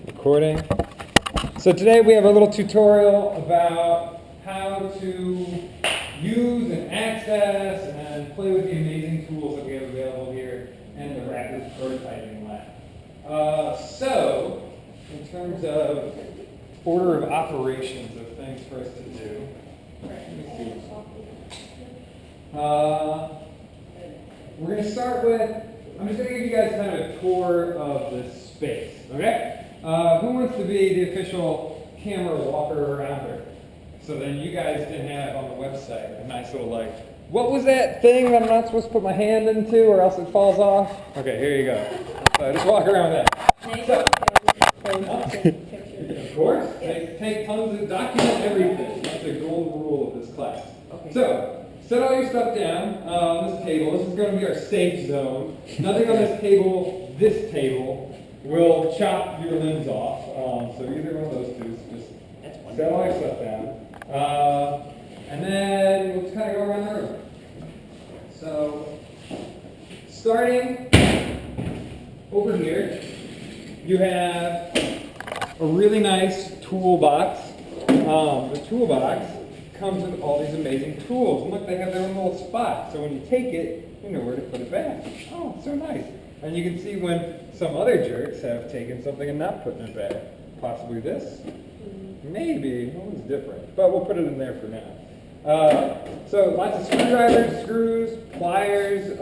Recording. So today we have a little tutorial about how to use and access and play with the amazing tools that we have available here in the Rapid Prototyping Lab. So, in terms of order of operations of things for us to do, let me see. We're going to start with, I'm just going to give you guys kind of a tour of this space, okay? Who wants to be the official camera walker around her? So then you guys can have on the website a nice little what was that thing that I'm not supposed to put my hand into or else it falls off? Okay, here you go. So just walk around with that. Of course, take tons of, document everything. That's the golden rule of this class. Okay. So, set all your stuff down on this table. This is going to be our safe zone. Nothing on this table, will chop your limbs off. So either one of those two, just set all your stuff down. And then we'll just kind of go around the room. So, starting over here, you have a really nice toolbox. The toolbox comes with all these amazing tools. And look, they have their own little spot. So when you take it, you know where to put it back. Oh, it's so nice. And you can see when some other jerks have taken something and not putting it back. Possibly this. Maybe. That one's different. But we'll put it in there for now. So lots of screwdrivers, screws, pliers,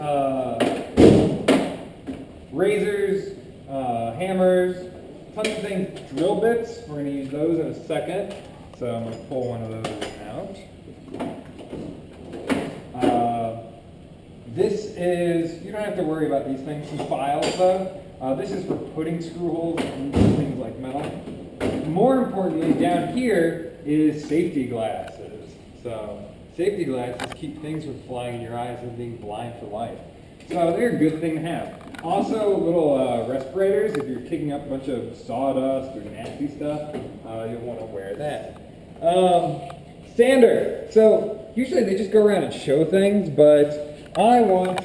razors, hammers, tons of things, drill bits. We're going to use those in a second. So I'm going to pull one of those out. This is, you don't have to worry about these things. Some files though. This is for putting screw holes into things like metal. More importantly, down here is safety glasses. So safety glasses keep things from flying in your eyes and being blind for life. So they're a good thing to have. Also, little respirators. If you're kicking up a bunch of sawdust or nasty stuff, you'll want to wear that. Sander. So usually they just go around and show things, but I want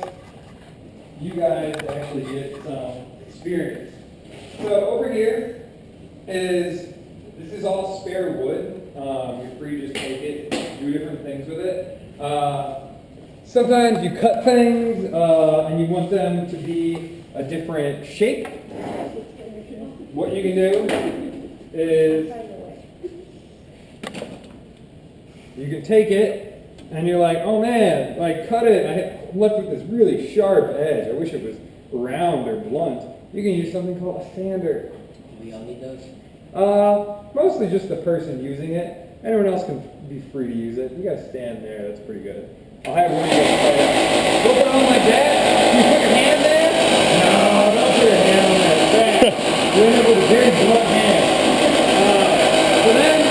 you guys to actually get some experience. So over here this is all spare wood. You're free to just take it, do different things with it. Sometimes you cut things and you want them to be a different shape. What you can do is you can take it and you're like, oh man, like cut it. I left with this really sharp edge. I wish it was round or blunt. You can use something called a sander. Do we all need those? Mostly just the person using it. Anyone else can be free to use it. You guys stand there. That's pretty good. I'll have one of you guys try it. Go down like that. You put your hand there? No, don't put your hand on that. Bad. You end up with a very blunt hand. So then,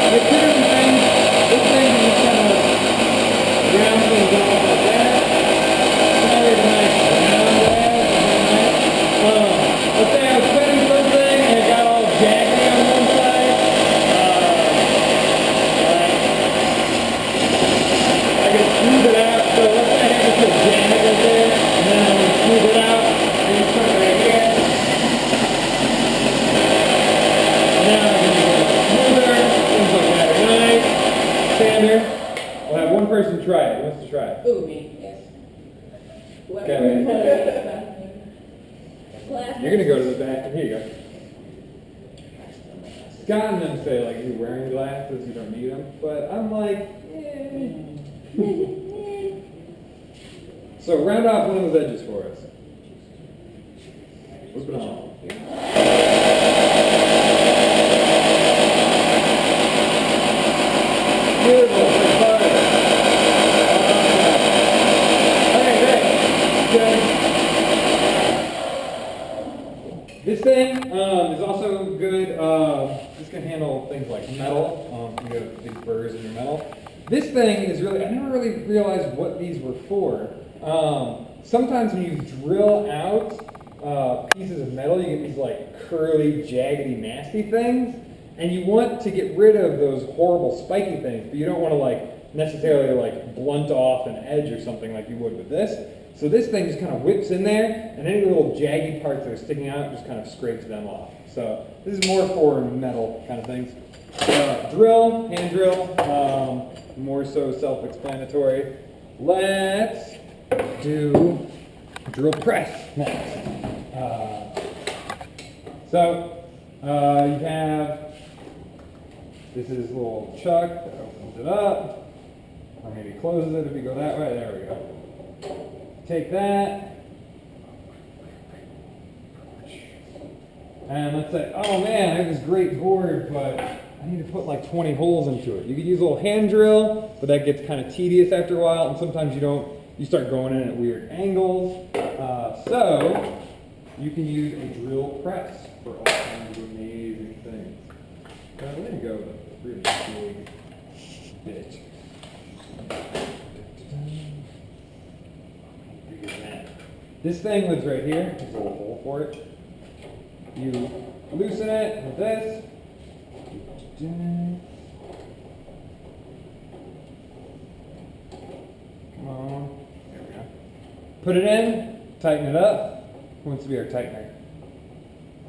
with two different things, this thing you just kind of round things off like that. Now there's a nice round edge. Let's say I was cutting something and it got all jaggedy on one side. I can smooth it out. So let's say I have this little jag right there, and then I'm going to smooth it out, and you put it right here. And now I can make it smoother, things like that are nice. Sander. We'll have one person try it. Who wants to try it? Ooh, me, yes. Okay. You're going to go to the back. Here you go. Scott and them say, like, if you're wearing glasses, you don't need them. But I'm like, eh. So round off one of those edges for us. What's going on? Beautiful. Okay, great. Good. This thing is also good. This can handle things like metal. You have big burrs in your metal. This thing is really, I never really realized what these were for. Sometimes when you drill out pieces of metal, you get these like curly, jaggedy, nasty things. And you want to get rid of those horrible spiky things, but you don't want to like necessarily like blunt off an edge or something like you would with this. So this thing just kind of whips in there, and any little jaggy parts that are sticking out just kind of scrapes them off. So this is more for metal kind of things. Drill, hand drill, more so self-explanatory. Let's do drill press next. You have, this is a little chuck that opens it up, or maybe closes it if you go that way. There we go. Take that, and let's say, oh man, I have this great board, but I need to put like 20 holes into it. You could use a little hand drill, but that gets kind of tedious after a while, and sometimes you start going in at weird angles. So you can use a drill press for all kinds of amazing things. We're going to go with a really big bitch. This thing lives right here. There's a little hole for it. You loosen it with this. Come on. There we go. Put it in, tighten it up. Who wants to be our tightener?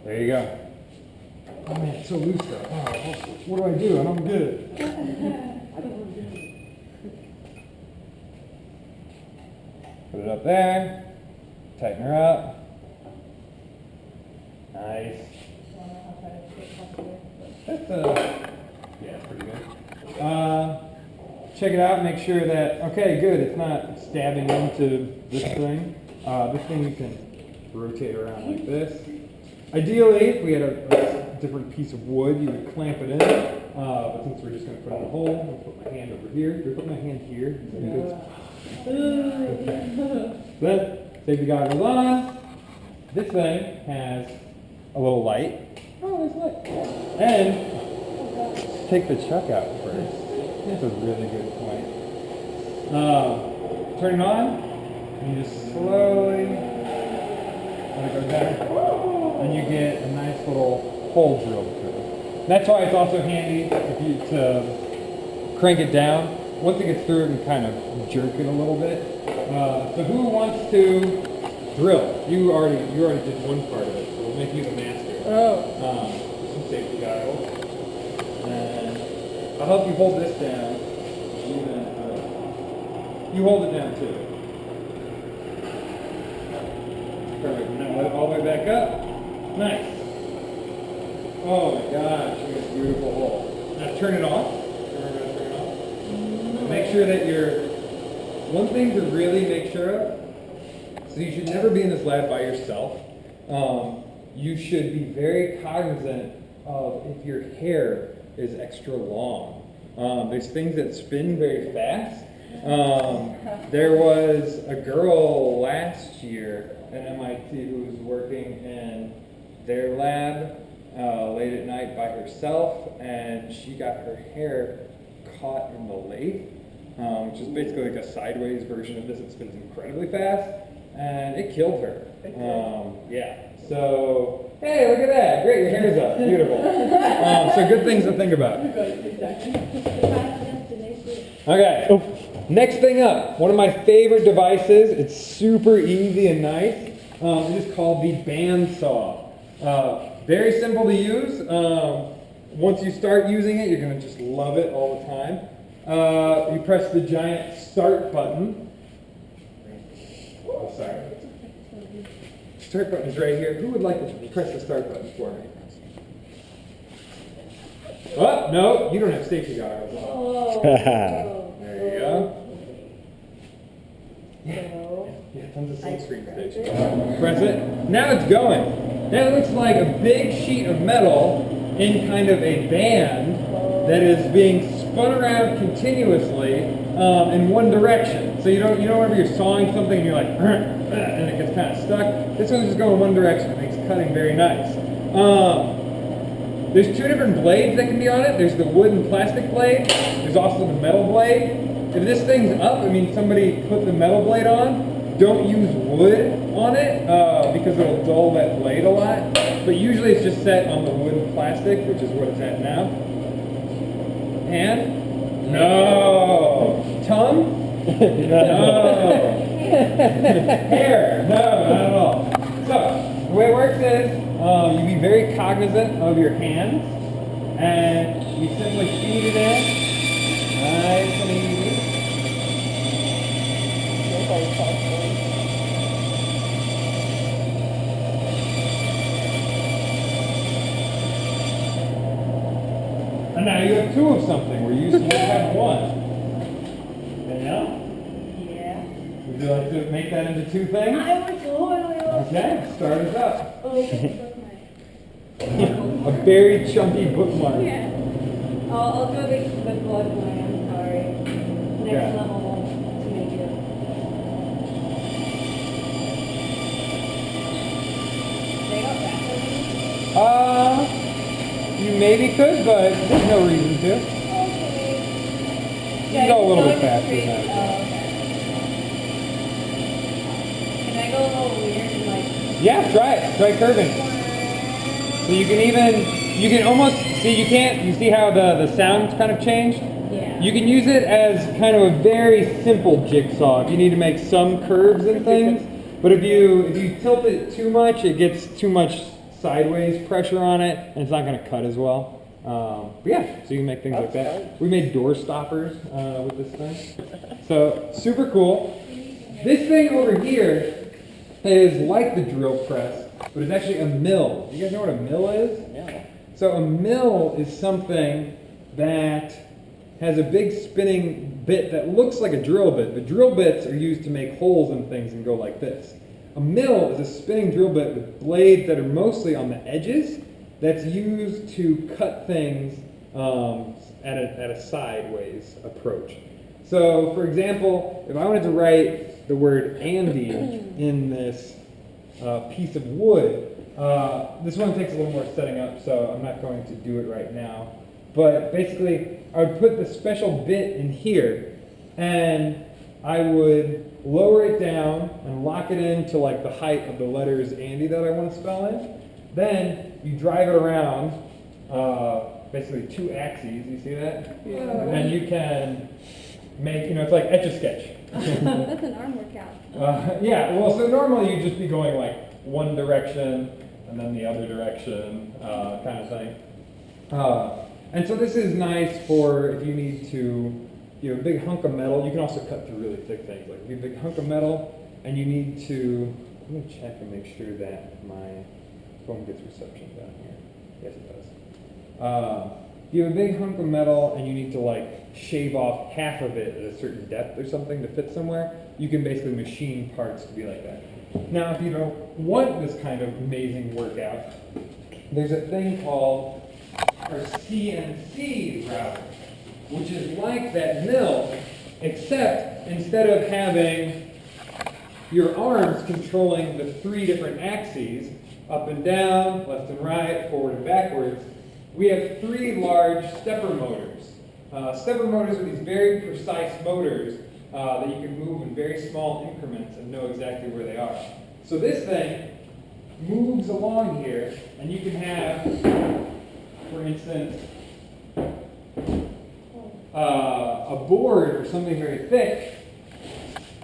There you go. Oh man, it's so loose though. Oh, what do I do? I don't get it. Put it up there. Tighten her up. Nice. That's yeah, it's pretty good. Check it out. Make sure that okay, good. It's not stabbing into this thing. This thing you can rotate around like this. Ideally, if we had a different piece of wood, you would clamp it in. But since we're just going to put it in a hole, I'm going to put my hand over here. Do I put my hand here? Then, safety goggles on. This thing has a little light. Oh, there's light. And take the chuck out first. That's a really good point. Turn it on, and you just slowly let it go down, and you get a nice little hole drilled through. That's why it's also handy if you to crank it down. Once it gets through, it can kind of jerk it a little bit. So who wants to drill? You already did one part of it, so we'll make you the master. Some safety goggles. And I'll help you hold this down. You hold it down too. Perfect. Now let it all the way back up. Nice. Oh my gosh, you got a beautiful hole. Now turn it off. Make sure that one thing to really make sure of, so you should never be in this lab by yourself. You should be very cognizant of if your hair is extra long. There's things that spin very fast. There was a girl last year at MIT who was working in their lab late at night by herself, and she got her hair caught in the lathe, which is basically like a sideways version of this. It spins incredibly fast, and it killed her. Yeah. So, hey, look at that. Great, your hair's up. Beautiful. So good things to think about. Okay. Oh. Next thing up, one of my favorite devices. It's super easy and nice. It is called the bandsaw. Very simple to use. Once you start using it, you're going to just love it all the time. You press the giant start button. Oh, sorry. Start button's right here. Who would like to press the start button for me? Oh, no, you don't have safety goggles on. Oh. There you go. Yeah, tons of sunscreen protection. Press it. Now it's going. Now it looks like a big sheet of metal in kind of a band that is being spun around continuously in one direction. So you know whenever you're sawing something and you're like, and it gets kind of stuck. This one's just going one direction. It makes cutting very nice. There's two different blades that can be on it. There's the wood and plastic blade. There's also the metal blade. If this thing's up, I mean somebody put the metal blade on. Don't use wood on it because it'll dull that blade a lot. But usually it's just set on the wood and plastic, which is what it's at now. Hand? No. Tongue? No. Hair. No, not at all. So, the way it works is you be very cognizant of your hands, and you simply feed it in, nice and easy. And now you have two of something, where you used to have one. Danielle? Yeah. Would you like to make that into two things? I would totally love Okay, start us up. Okay. A very chunky bookmark. Yeah. I'll do the blood one, I'm sorry. Next Yeah. level to make it. They got back. You maybe could, but there's no reason to. Okay. You can go a little bit faster than that. Oh, okay. Can I go a little weird and like... Yeah, try it. Try curving. So you can almost, you see how the sound kind of changed? Yeah. You can use it as kind of a very simple jigsaw if you need to make some curves and things. But if you tilt it too much, it gets too much sideways pressure on it, and it's not going to cut as well. But yeah, so you can make things like that. We made door stoppers with this thing. So super cool. This thing over here is like the drill press, but it's actually a mill. You guys know what a mill is? Yeah. So a mill is something that has a big spinning bit that looks like a drill bit, but drill bits are used to make holes in things and go like this. A mill is a spinning drill bit with blades that are mostly on the edges that's used to cut things at a sideways approach. So, for example, if I wanted to write the word Andy in this piece of wood, this one takes a little more setting up, so I'm not going to do it right now. But basically, I would put the special bit in here, and I would lower it down and lock it into like the height of the letters Andy that I want to spell in. Then you drive it around, basically two axes, you see that? Yeah. And you can make, it's like Etch-a-Sketch. That's an arm workout. Yeah, well, so normally you'd just be going like one direction and then the other direction, kind of thing. And so this is nice for if you need to, you have a big hunk of metal. You can also cut through really thick things. Like if you have a big hunk of metal and you need to, let me check and make sure that my phone gets reception down here. Yes, it does. If you have a big hunk of metal and you need to like shave off half of it at a certain depth or something to fit somewhere, you can basically machine parts to be like that. Now, if you don't want this kind of amazing workout, there's a thing called our CNC router, which is like that mill, except instead of having your arms controlling the three different axes, up and down, left and right, forward and backwards, we have three large stepper motors. Stepper motors are these very precise motors that you can move in very small increments and know exactly where they are. So this thing moves along here, and you can have, for instance, a board or something very thick,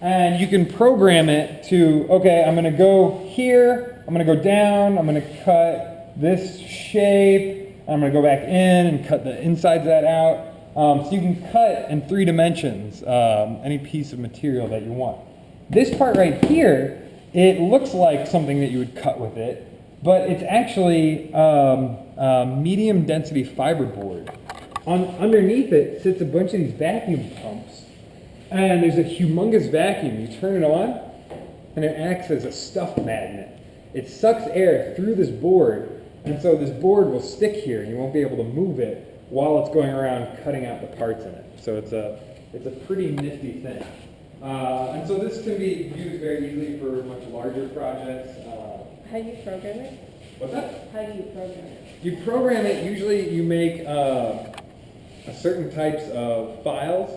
and you can program it to, okay, I'm going to go here, I'm going to go down, I'm going to cut this shape, I'm going to go back in and cut the insides of that out. So you can cut in 3 dimensions any piece of material that you want. This part right here, it looks like something that you would cut with it, but it's actually medium density fiberboard. Underneath it sits a bunch of these vacuum pumps, and there's a humongous vacuum. You turn it on, and it acts as a stuff magnet. It sucks air through this board, and so this board will stick here, and you won't be able to move it while it's going around cutting out the parts in it. So it's a pretty nifty thing. And so this can be used very easily for much larger projects. How do you program it? What's that? How do you program it? You program it, usually you make certain types of files.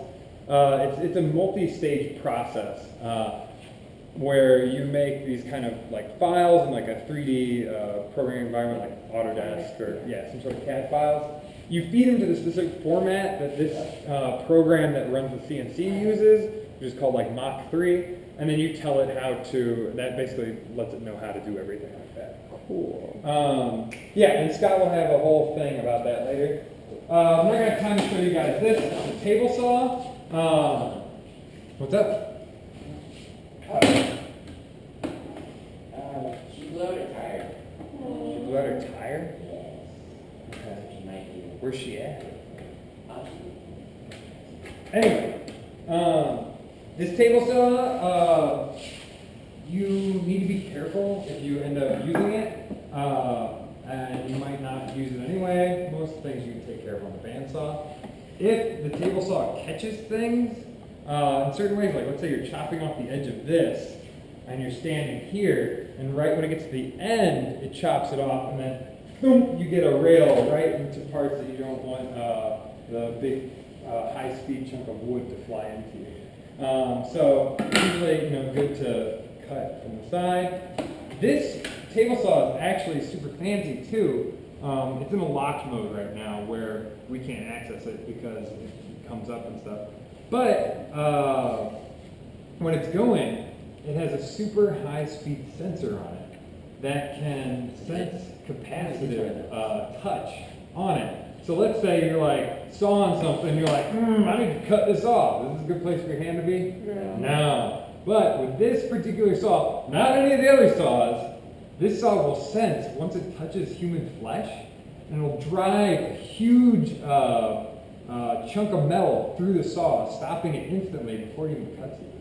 It's a multi-stage process where you make these kind of like files in like a 3D programming environment like Autodesk or some sort of CAD files. You feed them to the specific format that this program that runs the CNC uses, which is called like Mach 3, and then you tell it how to, that basically lets it know how to do everything like that. Cool. Yeah, and Scott will have a whole thing about that later. I'm not going to have time to show you guys this. It's a table saw. What's up? She blew out her tire. She blew out her tire? Yes. Okay. She might be. Where's she at? Awesome. Anyway, this table saw, you need to be careful if you end up using it, and you might not use it anyway. Most things you can take care of on the bandsaw. If the table saw catches things in certain ways, like let's say you're chopping off the edge of this, and you're standing here, and right when it gets to the end, it chops it off, and then boom, you get a rail right into parts that you don't want the big high-speed chunk of wood to fly into you. So usually, good to cut from the side. This table saw is actually super fancy too. It's in a locked mode right now where we can't access it because it comes up and stuff. But when it's going, it has a super high-speed sensor on it that can sense capacitive touch on it. So let's say you're like sawing something, you're like, I need to cut this off. Is this a good place for your hand to be? No. But with this particular saw, not any of the other saws, this saw will sense once it touches human flesh, and it'll drive a huge chunk of metal through the saw, stopping it instantly before it even cuts you.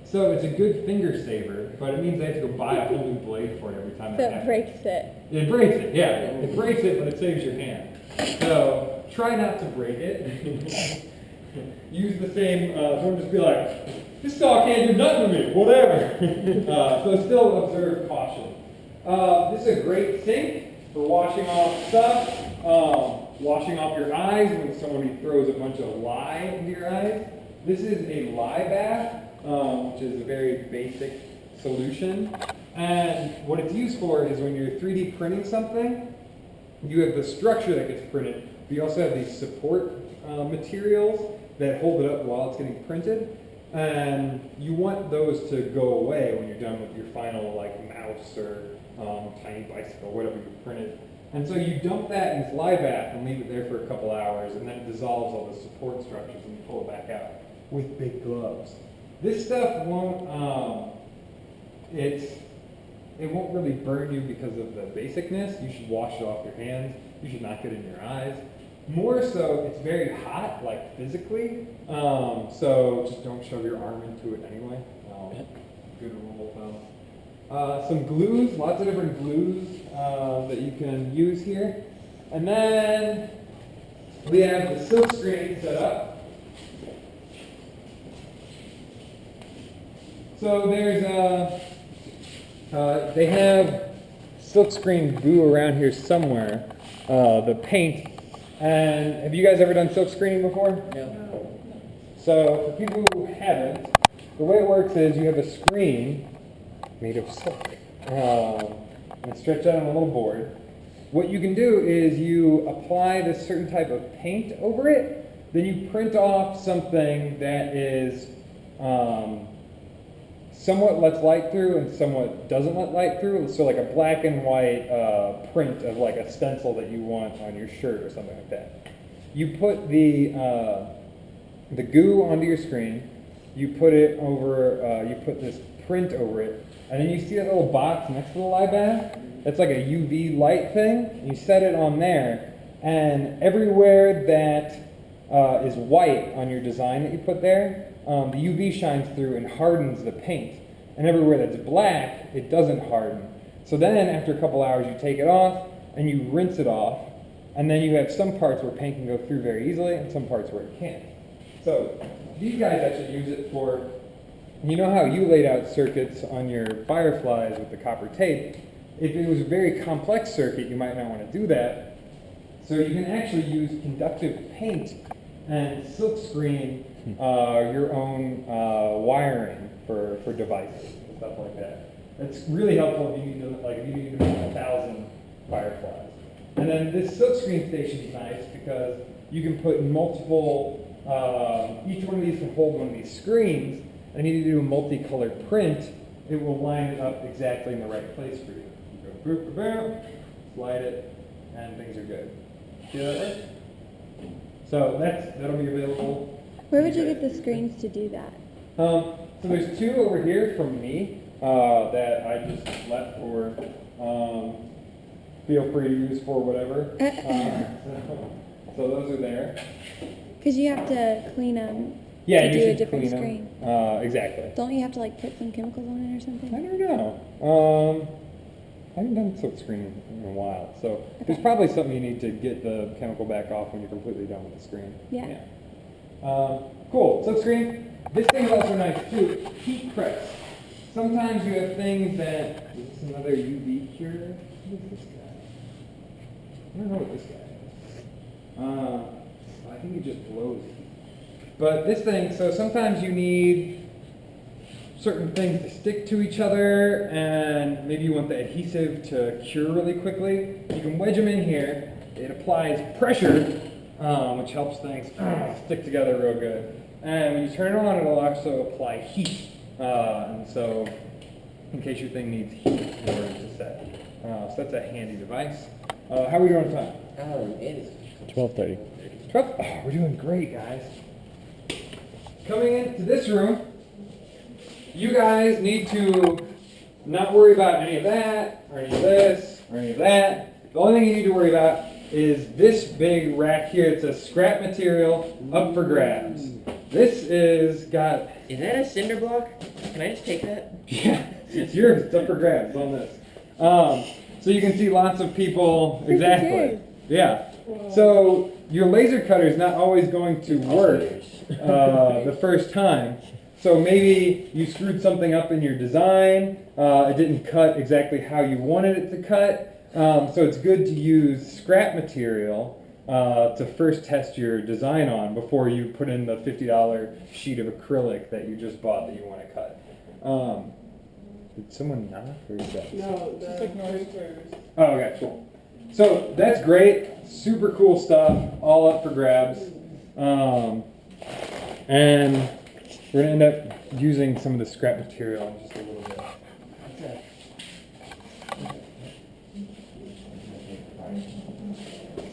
So it's a good finger saver, but it means I have to go buy a whole new blade for it every time So that it happens. breaks it. It breaks it, yeah. It breaks it, but it saves your hand. So try not to break it. Use the same, don't just be like, this saw can't do nothing to me, whatever. So still observe caution. This is a great sink for washing off stuff, washing off your eyes when somebody throws a bunch of lye into your eyes. This is a lye bath, which is a very basic solution. And what it's used for is when you're 3D printing something, you have the structure that gets printed, but you also have these support materials that hold it up while it's getting printed. And you want those to go away when you're done with your final mouse or tiny bicycle, whatever you printed. And so you dump that in this lye bath and leave it there for a couple hours, and then it dissolves all the support structures and you pull it back out with big gloves. This stuff won't, it won't really burn you because of the basicness. You should wash it off your hands. You should not get it in your eyes. More so, it's very hot, physically. So just don't shove your arm into it anyway. Good rule of thumb. Some glues, lots of different glues that you can use here. And then we have the silk screen set up. So there's they have silkscreen glue around here somewhere, the paint. And have you guys ever done silk screening before? No. So for people who haven't, the way it works is you have a screen made of silk and stretched out on a little board. What you can do is you apply this certain type of paint over it, then you print off something that is somewhat lets light through and somewhat doesn't let light through. So like a black and white print of a stencil that you want on your shirt or something like that. You put the goo onto your screen. You put it over. You put this print over it, and then you see that little box next to the lye bath. That's like a UV light thing. You set it on there, and everywhere that is white on your design that you put there, the UV shines through and hardens the paint. And everywhere that's black, it doesn't harden. So then after a couple hours, you take it off and you rinse it off. And then you have some parts where paint can go through very easily and some parts where it can't. So these guys actually use it for, you know how you laid out circuits on your fireflies with the copper tape? If it was a very complex circuit, you might not want to do that. So you can actually use conductive paint and silk screen your own wiring for devices and stuff like that. It's really helpful if you need to make 1,000 fireflies. And then this silk screen station is nice because you can put multiple each one of these can hold one of these screens. I need to do a multicolored print. It will line it up exactly in the right place for you. You go boop, boop, boop, slide it, and things are good. See how that works? So that'll be available. Where would you get the screens to do that? So there's two over here from me that I just left for. Feel free to use for whatever. So those are there. Because you have to clean them Yeah, to you do a should different clean screen. them. Exactly. Don't you have to like put some chemicals on it or I something? don't know. I haven't done silk screening in a while, so there's probably something you need to get the chemical back off when you're completely done with the screen. Yeah. Cool. Silk screen. This thing is also nice too. Heat press. Sometimes you have things that. Is this another UV cure? What is this guy? I don't know what this guy is. I think it just blows heat. But this thing, so sometimes you need certain things to stick to each other, and maybe you want the adhesive to cure really quickly. You can wedge them in here. It applies pressure, which helps things stick together real good. And when you turn it on, it'll also apply heat. And so, in case your thing needs heat in order to set. So that's a handy device. How are we doing on time? It is 12:30. 12? Oh, we're doing great, guys. Coming into this room, you guys need to not worry about any of that, or any of this, or any of that. The only thing you need to worry about is this big rack here. It says scrap material up for grabs. This is got... Is that a cinder block? Can I just take that? Yeah, it's yours. It's up for grabs on this. So you can see lots of people. Exactly. Yeah. So your laser cutter is not always going to work the first time. So maybe you screwed something up in your design. It didn't cut exactly how you wanted it to cut. So it's good to use scrap material to first test your design on before you put in the $50 sheet of acrylic that you just bought that you want to cut. Did someone knock or is that? No, just ignore it. Oh, okay, cool. So that's great, super cool stuff, all up for grabs. And we're gonna end up using some of the scrap material in just a little bit.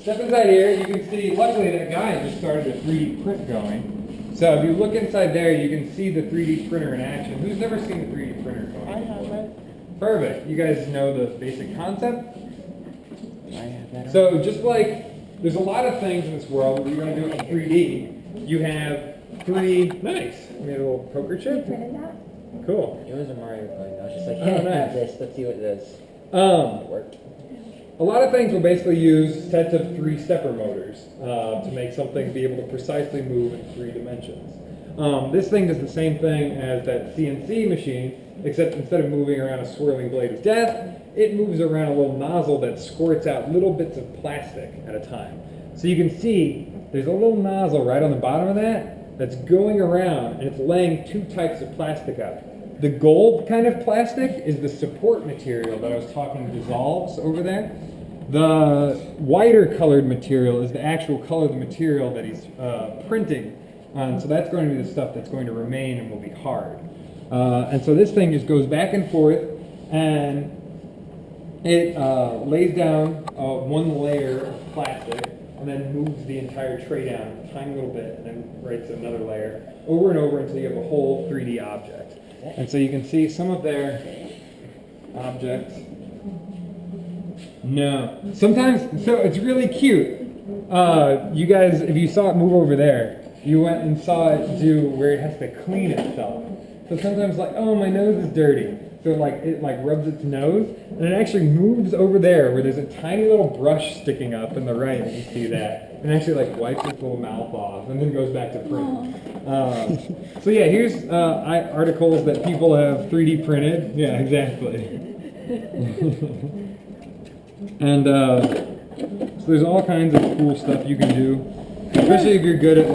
Step inside here, you can see, luckily that guy just started a 3D print going. So if you look inside there, you can see the 3D printer in action. Who's never seen the 3D printer going? I haven't. Perfect. You guys know the basic concept? I have that. So just like there's a lot of things in this world where you're going to do it in 3D, you have three, nice. We had a little poker chip. Printed that? Cool. It was a Mario coin. I was just like, Oh, yeah, nice. have this. Let's see what it does. It worked. A lot of things will basically use sets of 3 stepper motors to make something be able to precisely move in 3 dimensions. This thing does the same thing as that CNC machine, except instead of moving around a swirling blade of death, it moves around a little nozzle that squirts out little bits of plastic at a time. So you can see there's a little nozzle right on the bottom of that that's going around, and it's laying 2 types of plastic out. The gold kind of plastic is the support material that I was talking dissolves over there. The whiter colored material is the actual color of the material that he's printing. And so that's going to be the stuff that's going to remain and will be hard. And so this thing just goes back and forth, and it lays down one layer of plastic and then moves the entire tray down a tiny little bit and then writes another layer over and over until you have a whole 3D object. And so you can see some of their objects. No. Sometimes, so it's really cute. You guys, if you saw it move over there, you went and saw it do where it has to clean itself. So sometimes like, oh, my nose is dirty. So it rubs its nose, and it actually moves over there where there's a tiny little brush sticking up in the right, you can see that, and actually wipes its little mouth off, and then goes back to print. So yeah, here's articles that people have 3D printed. Yeah, exactly. And so there's all kinds of cool stuff you can do, especially if you're good at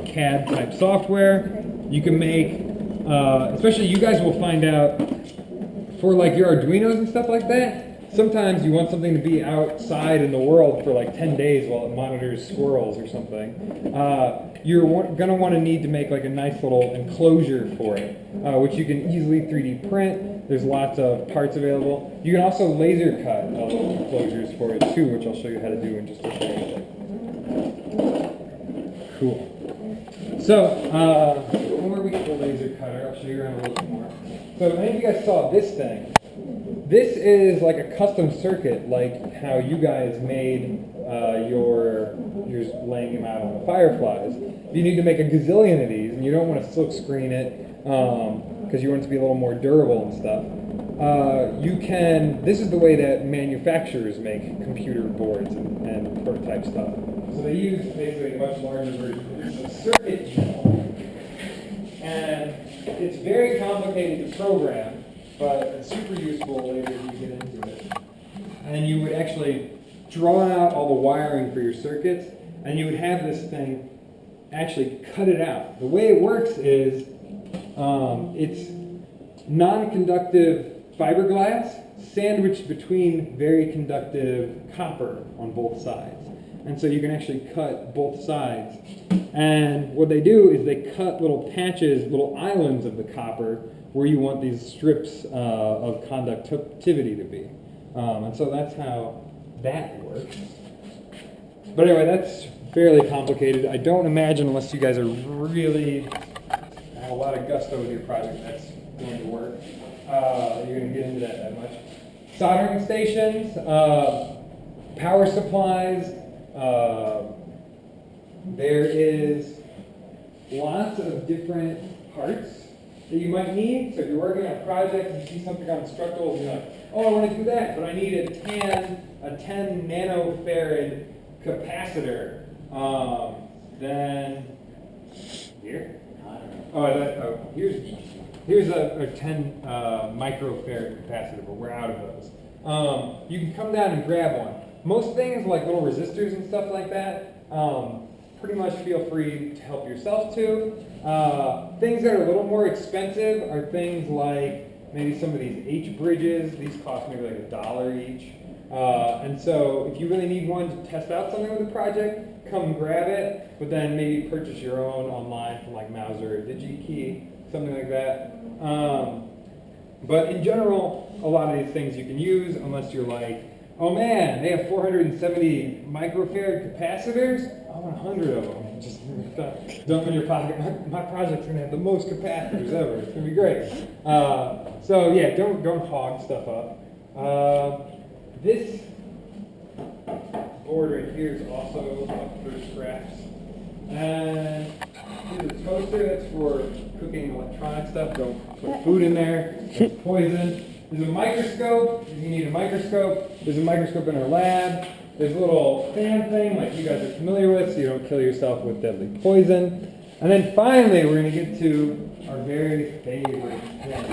CAD type software. You can make, especially you guys will find out for your Arduinos and stuff like that, sometimes you want something to be outside in the world for like 10 days while it monitors squirrels or something. You're going to want to need to make like a nice little enclosure for it, which you can easily 3D print. There's lots of parts available. You can also laser cut little enclosures for it too, which I'll show you how to do in just a second. Cool. So, where we get the laser cutter, I'll show you around a little bit more. So, many of you guys saw this thing. This is like a custom circuit, like how you guys made you're laying them out on the Fireflies. You need to make a gazillion of these, and you don't want to silk screen it because you want it to be a little more durable and stuff. This is the way that manufacturers make computer boards and prototype stuff. So they use basically a much larger version. It's a circuit channel, and it's very complicated to program, but it's super useful later as you get into it. And you would actually draw out all the wiring for your circuits, and you would have this thing actually cut it out. The way it works is it's non-conductive fiberglass sandwiched between very conductive copper on both sides. And so you can actually cut both sides. And what they do is they cut little patches, little islands of the copper where you want these strips of conductivity to be. And so that's how that works. But anyway, that's fairly complicated. I don't imagine, unless you guys are really have a lot of gusto with your project, that's going to work. You're going to get into that much. Soldering stations, power supplies. There is lots of different parts that you might need. So if you're working on a project and you see something on structurals, you're like, oh, I want to do that, but I need a 10 nanofarad capacitor. Then here. Here's a 10 microfarad capacitor, but we're out of those. You can come down and grab one. Most things like little resistors and stuff like that, pretty much feel free to help yourself too. Things that are a little more expensive are things like maybe some of these H bridges. These cost maybe like $1 each. And so if you really need one to test out something with a project, come grab it, but then maybe purchase your own online from like Mauser or DigiKey, something like that. But in general, a lot of these things you can use unless you're like, oh man, they have 470 microfarad capacitors? I want 100 of them. Just dump in your pocket. My project's gonna have the most capacitors ever. It's gonna be great. So yeah, don't hog stuff up. This board right here is also up for scraps. And here's a toaster that's for cooking electronic stuff. Don't put food in there. It's poison. There's a microscope, if you need a microscope. There's a microscope in our lab. There's a little fan thing like you guys are familiar with so you don't kill yourself with deadly poison. And then finally we're going to get to our very favorite pen,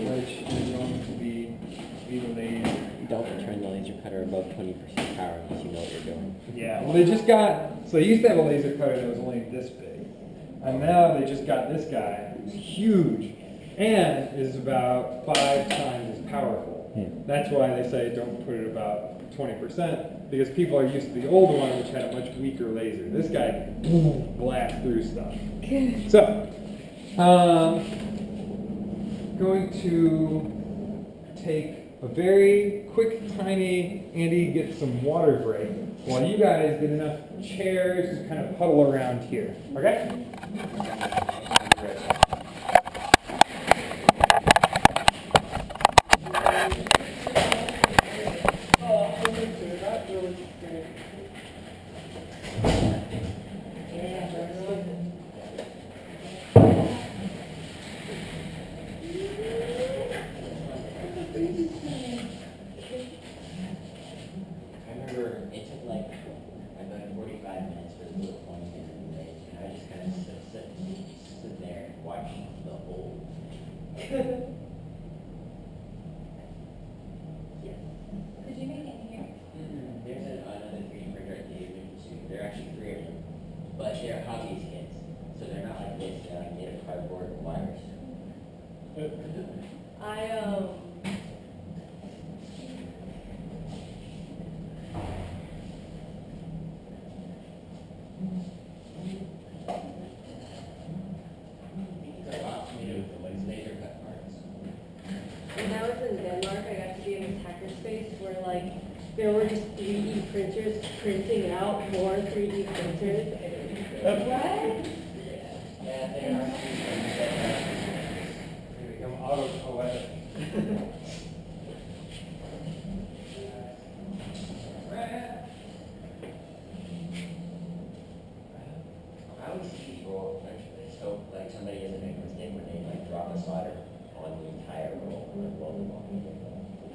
which is going to be the laser. Don't turn the laser cutter above 20% power unless you know what you're doing. Yeah, well they used to have a laser cutter that was only this big. And now they just got this guy, who's huge. And is about 5 times as powerful. That's why they say don't put it about 20%, because people are used to the old one, which had a much weaker laser. This guy can blast through stuff. So, going to take a very quick, tiny, Andy get some water break, while you guys get enough chairs to kind of huddle around here. Okay? Great. It took like about 45 minutes for the little 20 minutes, and I just kind of sit there and watch the whole. Yes. Did you make it here? There's another 3D printer at the Institute. There are actually 3 of them, but they're hobbyist kits, so they're not like this. They're like made of cardboard and wires. there were just 3D printers printing out more 3D printers. What? Yeah, there are. They become autopoietic. I always see people, so like somebody has a big mistake when they like drop a solder on the entire roll or roll them off.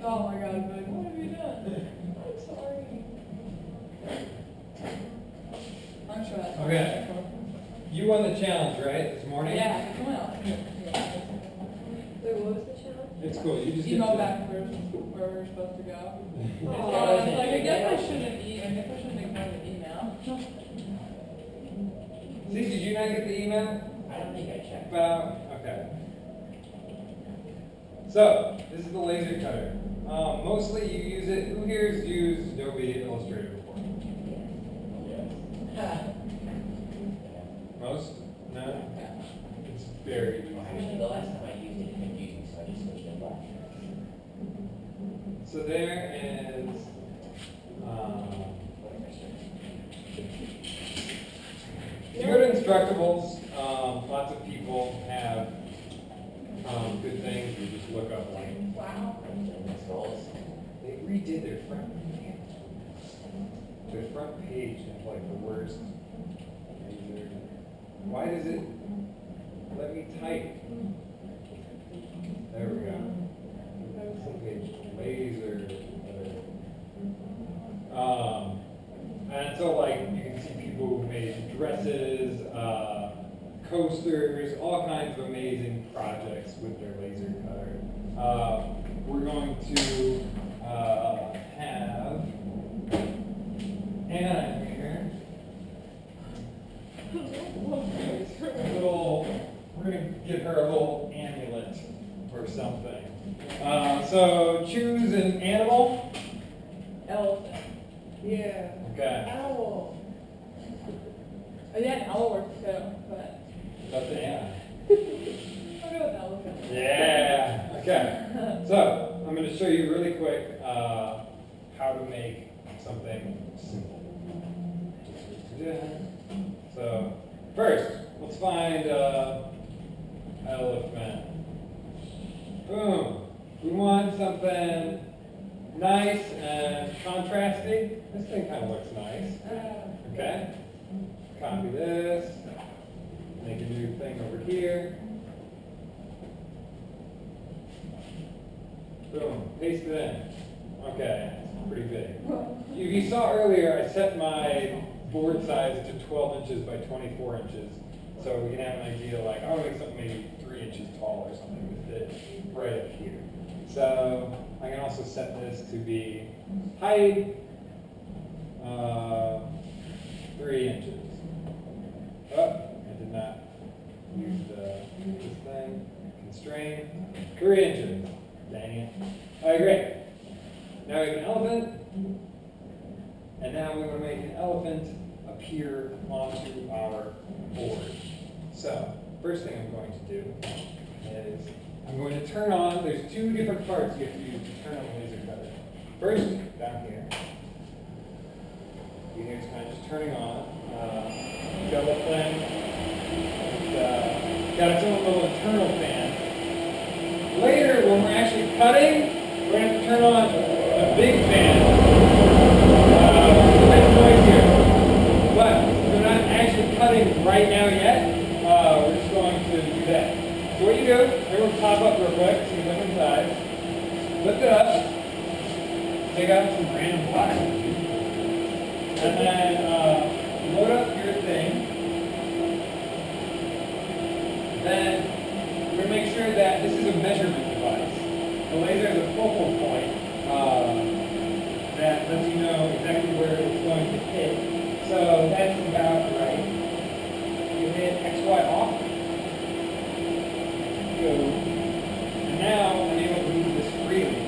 Oh my god, but what have you done? I'm sorry. I'm sure that's Okay. You won the challenge, right, this morning? Yeah, come on. Wait, what was the challenge? It's cool. You just Email get to- back first where we're supposed to go. Oh. I was like, I guess I shouldn't ignore the email. See, did you not get the email? I don't think I checked. About, okay. So, this is the laser cutter. Mostly you use it, who here's used Adobe Illustrator before? Most? No? It's very easy. Actually, the last time I used it confused me, so I just switched it back. So there is, if you go to Instructables, lots of people have good things. You just look up like, Wow. they redid their front page is like the worst. Why does it let me type? There we go. Some page laser. And so like you can see people who made dresses, coasters, all kinds of amazing projects with their laser cutter. We're going to have Anna here. We're gonna give her a little amulet or something. So choose an animal. Elephant. Yeah. Okay. Owl. Oh, yeah, an owl works too, but That's the Anna. I'll go with elephant. Yeah. Okay. So I'm going to show you really quick how to make something simple. So first, let's find elephant. Boom. We want something nice and contrasty. This thing kind of looks nice. Okay. Copy this. Make a new thing over here. Boom. Paste it in. Okay. It's pretty big. If you saw earlier, I set my board size to 12 inches by 24 inches. So we can have an idea like, I want to make something maybe 3 inches tall or something to fit right up here. So I can also set this to be height 3 inches. Oh, I did not use this thing. Constraint 3 inches. Dang it. All right, great. Now we have an elephant. And now we want to make an elephant appear onto our board. So, first thing I'm going to do is I'm going to turn on, there's two different parts you have to use to turn on the laser cutter. First, down here. You hear it's kind of just turning on. Double thing. It's got its own little internal fan. Later, when we're actually cutting, we're going to have to turn on a big fan. Make noise here. But we're not actually cutting right now yet. We're just going to do that. So what you do, everyone pop up real quick so you look inside. Lift it up. Take out some random plastic. And then load up your thing. Then we're going to make sure that this is a measurement device. The laser is a focal point that lets you know exactly where it's going to hit. So that's about right. You hit XY off. Go. And now I'm able to move this freely.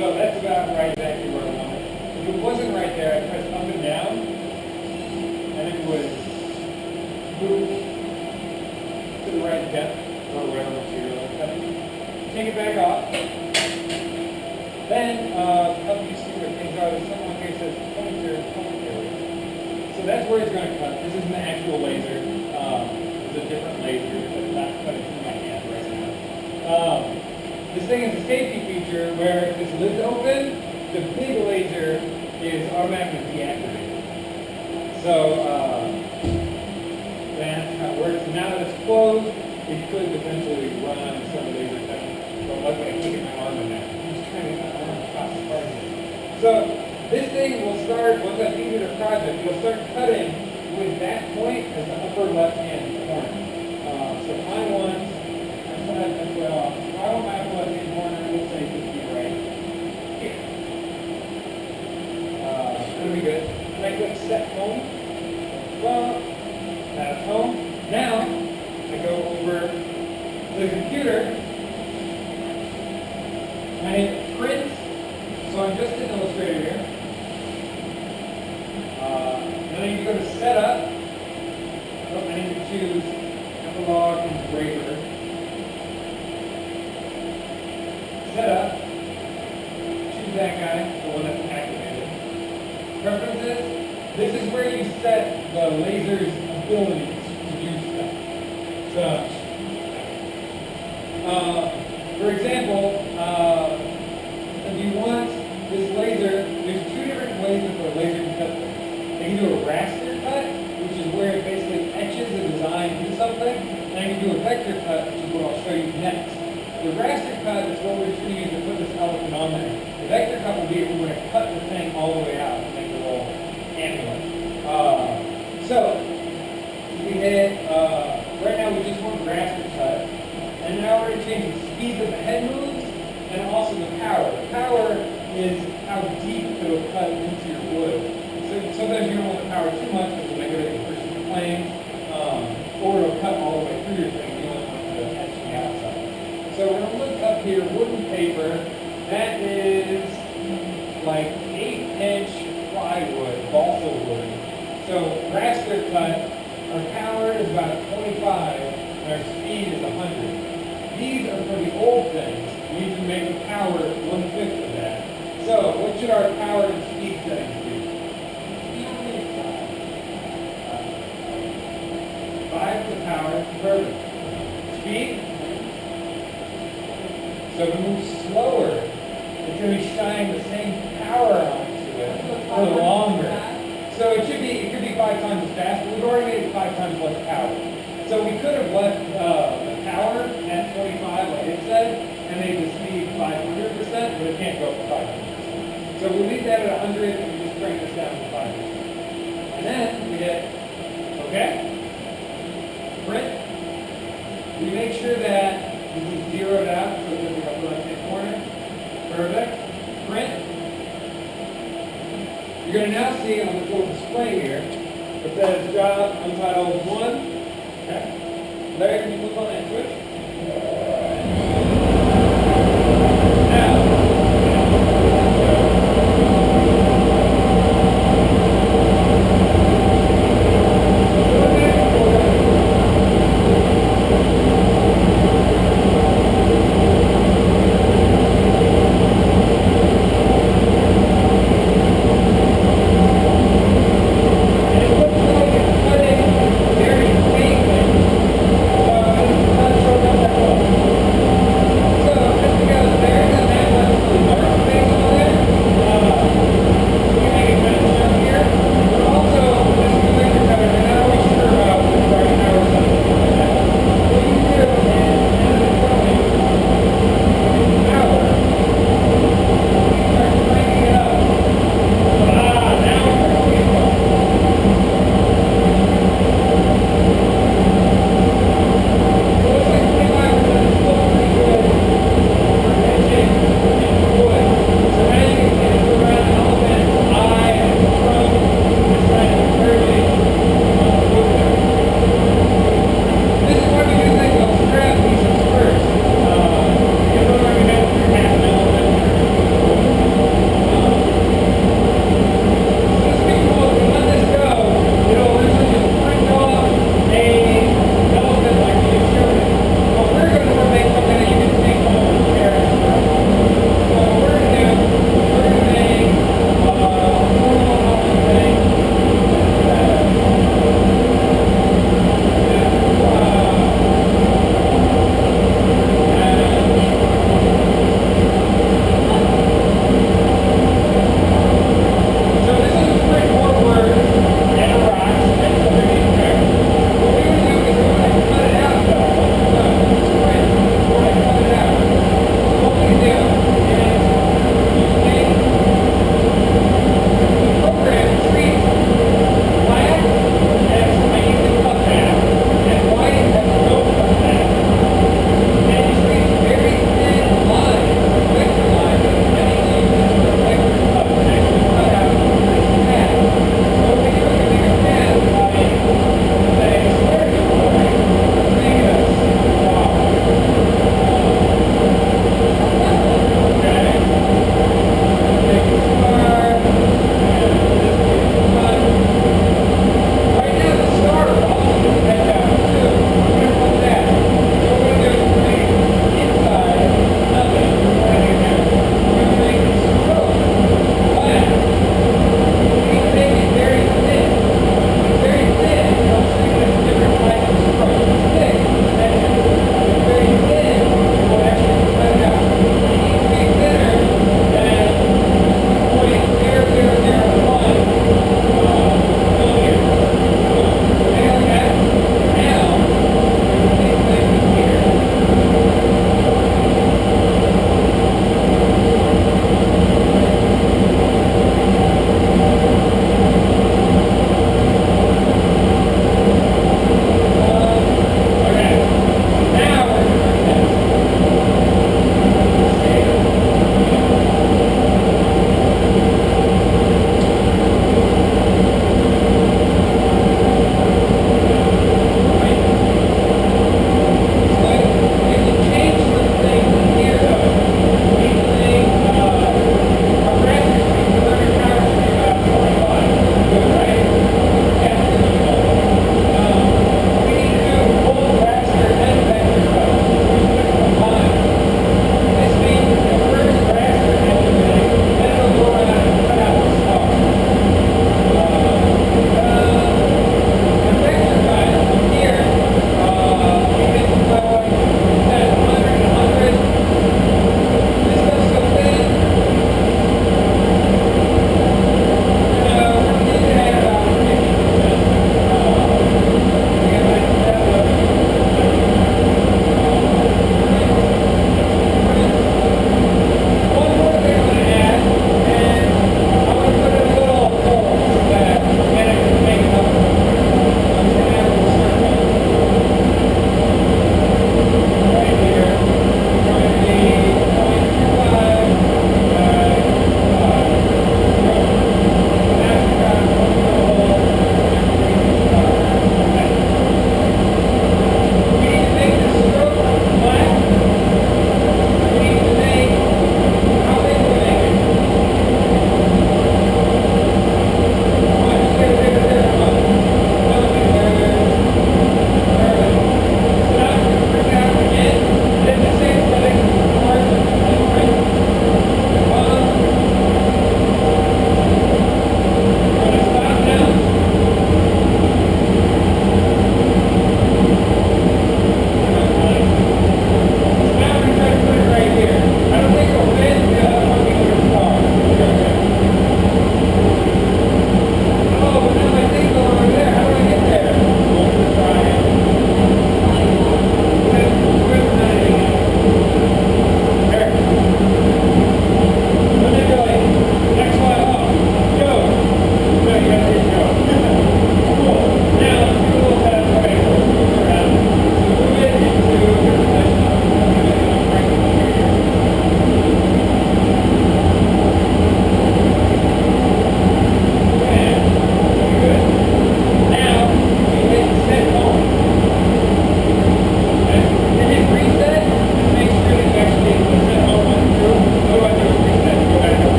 So that's about right exactly where I want it. If it wasn't right there, I'd press up and down, and it would move to the right depth, or whatever material I'm cutting. Take it back off. Then, to help you see where things are, there's someone here that's where it's going to cut. This isn't the actual laser. It's a different laser that's not cutting through my hand right now. This thing is a safety feature where if this lid's open, the big laser is automatically deactivated. So that's how it works. Now that it's closed, it could potentially run some laser cutting. So luckily I keep my arm in there. I'm just trying to get my arm across the part of it. So this thing will start, once I've completed the project, it'll start cutting with that point as the upper left-hand corner. So I want, I want my upper left-hand corner, let's say it would be right here. That'll be good. Right click set home. Well, that's home. Now, I go over to the computer, and I hit print. So I'm just in Illustrator here. Then I need to go to setup. Oh, I need to choose epilogue and breaker. Setup. Choose that guy, the one that's activated. Preferences. This is where you set the laser's abilities to do stuff. So, for example, if you want this laser, there's two different ways that the laser can cut things. They can do a raster cut, which is where it basically etches the design into something, and I can do a vector cut, which is what I'll show you next. The raster cut is what we're just going to use to put this element on there. The vector cut will be if we're going to cut the thing all the way out and make a little amulet. So, we hit, right now we just want raster cut, and now we're going to change the speed that the head moves, and also the power. The power is how deep it will cut into your wood. So sometimes you don't want the power too much because it'll make everything push the plane, or it'll cut all the way through your thing. You don't want to etch the outside. So we're going to look up here, wooden paper. That is like 8-inch plywood, balsa wood. So raster cut, our power is about 25, and our speed is 100. These are for the old things. We need to make the power 1/5 of that. So, what should our power and speed settings be? 5 for the power, perfect. Speed? So if we move slower, it's going to be shining the same power onto it for longer. So it could be 5 times as fast, but we've already made it 5 times less power. So we could have left the power at 25 like it said, and made the speed 500%, but it can't go for 500%. So we leave that at 100 and we just bring this down to 500. And then we hit OK. Print. We make sure that this is zeroed out, so it's in the upper left-hand corner. Perfect. Print. You're going to now see on this little display here, it says job untitled 1. Okay. Larry, can you click on that switch? Very faintly. So I'm not sure what that was.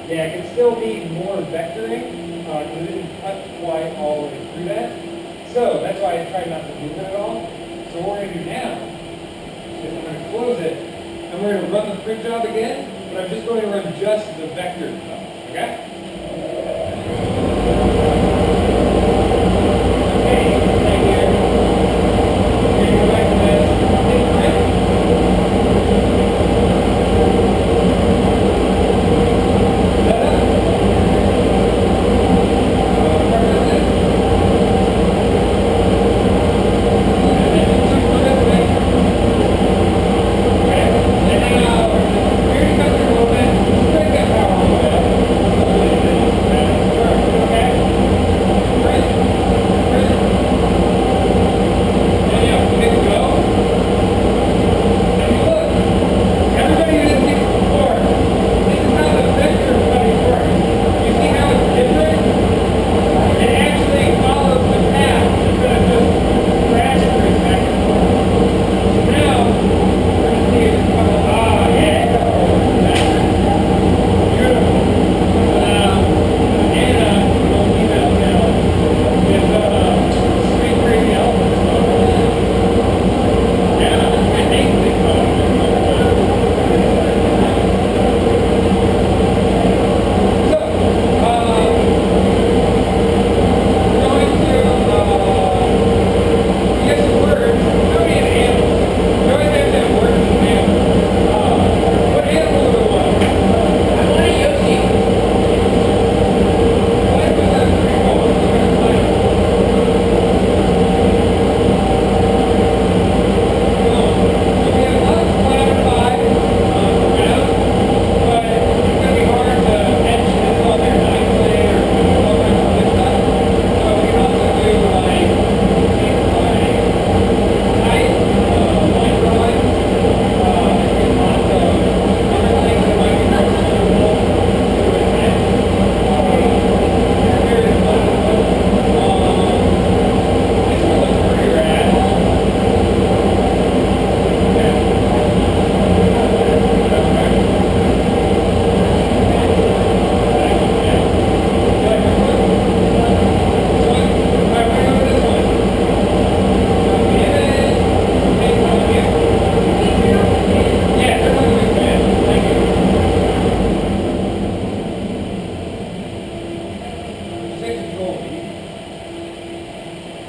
Yeah, it can still need more vectoring, because it didn't cut quite all the way through that. So that's why I tried not to move it at all. So what we're going to do now is I'm going to close it, and we're going to run the print job again, but I'm just going to run just the vector job, okay? Okay, right here. We're going to go back to this. Hit print.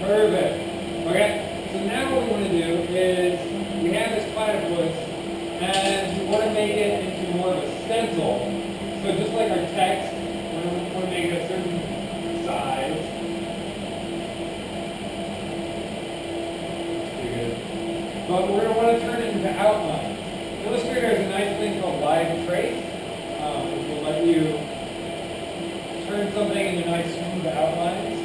Perfect. Okay, so now what we want to do is we have this platypus and we want to make it into more of a stencil. So just like our text, we want to make it a certain size. Pretty good. But we're going to want to turn it into outline. Illustrator has a nice thing called live trace, which will let you turn something into nice smooth outlines.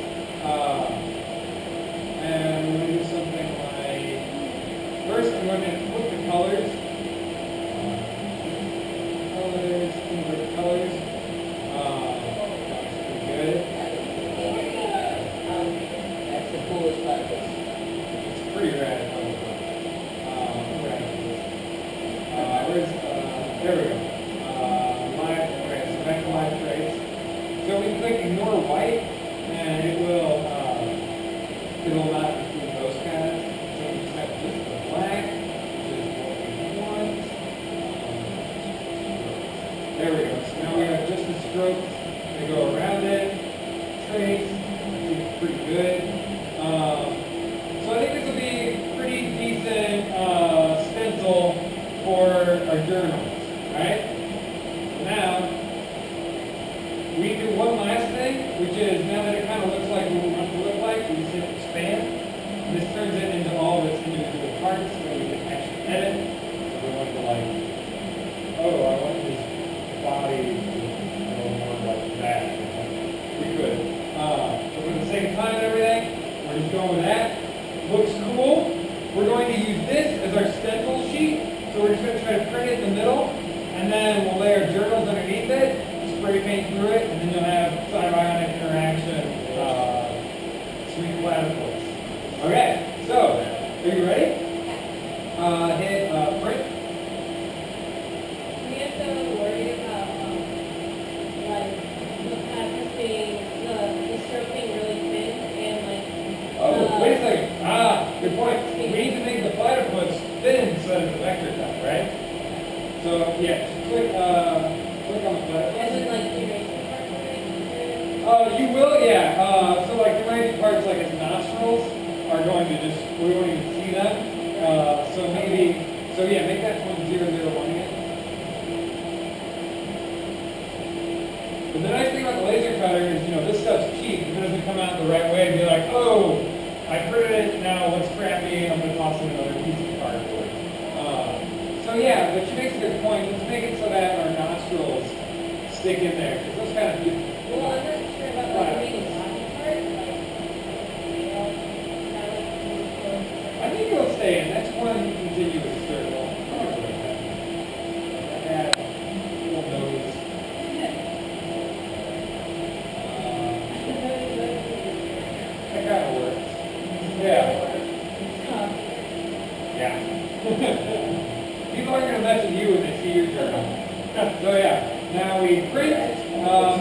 And we're going to do something like, first I'm going to put the colors, invert the colors. That's pretty good. That's the coolest part of this. It's pretty rad. There we go. Okay, so back to live trace. So we can click ignore white, and it will not include those kind of. So we just have just the black, which is what we want. There we go. So now we have just the strokes to go around it. Trace. I think it's pretty good. So I think this will be a pretty decent stencil for our journals. Alright? Now, we do one last thing, which is now that it kind of looks like what we want it to look like, we just hit expand. And this turns it into all of its individual parts, so we can actually edit. So we want to like, oh, I want this body to go more like that. Pretty good. So for the sake of time and everything, we're just going with that. Looks cool. We're going to use this as our stencil sheet. So we're just going to try to print it in the middle, and then we'll lay our journals underneath it, spray paint through it, and then you'll have Cybiotic interaction, sweet platypus. Okay, so, are you ready? Hit print. We have to worry about yeah, just click on the button. As in like erasing parts? You will, yeah. So like there might be parts like his nostrils are going to just, we won't even see them. So maybe, so yeah, make that one 0, 0, 1 again. But the nice thing about the laser cutter is, you know, this stuff's cheap. If it doesn't come out the right way, be like, oh, I printed it, now what's crappy, I'm going to toss in another piece of cardboard. So yeah, but she makes a good point. Let's make it so that our nostrils stick in there, because those kind of people. Well, I'm not sure about like making a body part, like, you know, that like, I think it'll stay in. That's one continuous circle. That little nose. That kind of works. Yeah. Yeah. People are going to mess with you when they see your journal. So yeah, now we print,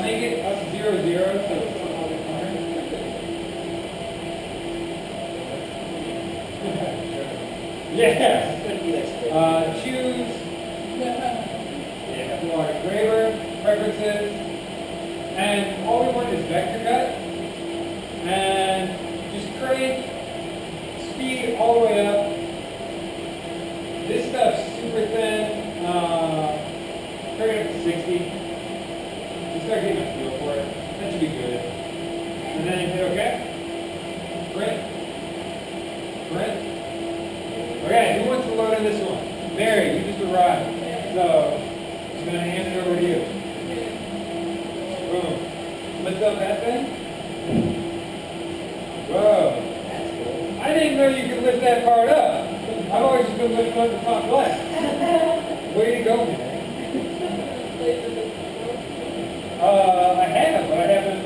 make it up 0, 0, so it's on the corner. Yeah. Choose. Yeah, our engraver, preferences, and all we want is vector cut, and just crank speed all the way up. This stuff's super thin. Turn it up to 60. You start getting a feel for it. That should be good. And then you hit OK. Print. Print. Okay, who wants to load in this one? Mary, you just arrived. So, I'm going to hand it over to you. Boom. Lift up that thing. Whoa. I didn't know you could lift that part up. I've always just been lifting up the top left. Way to go, man.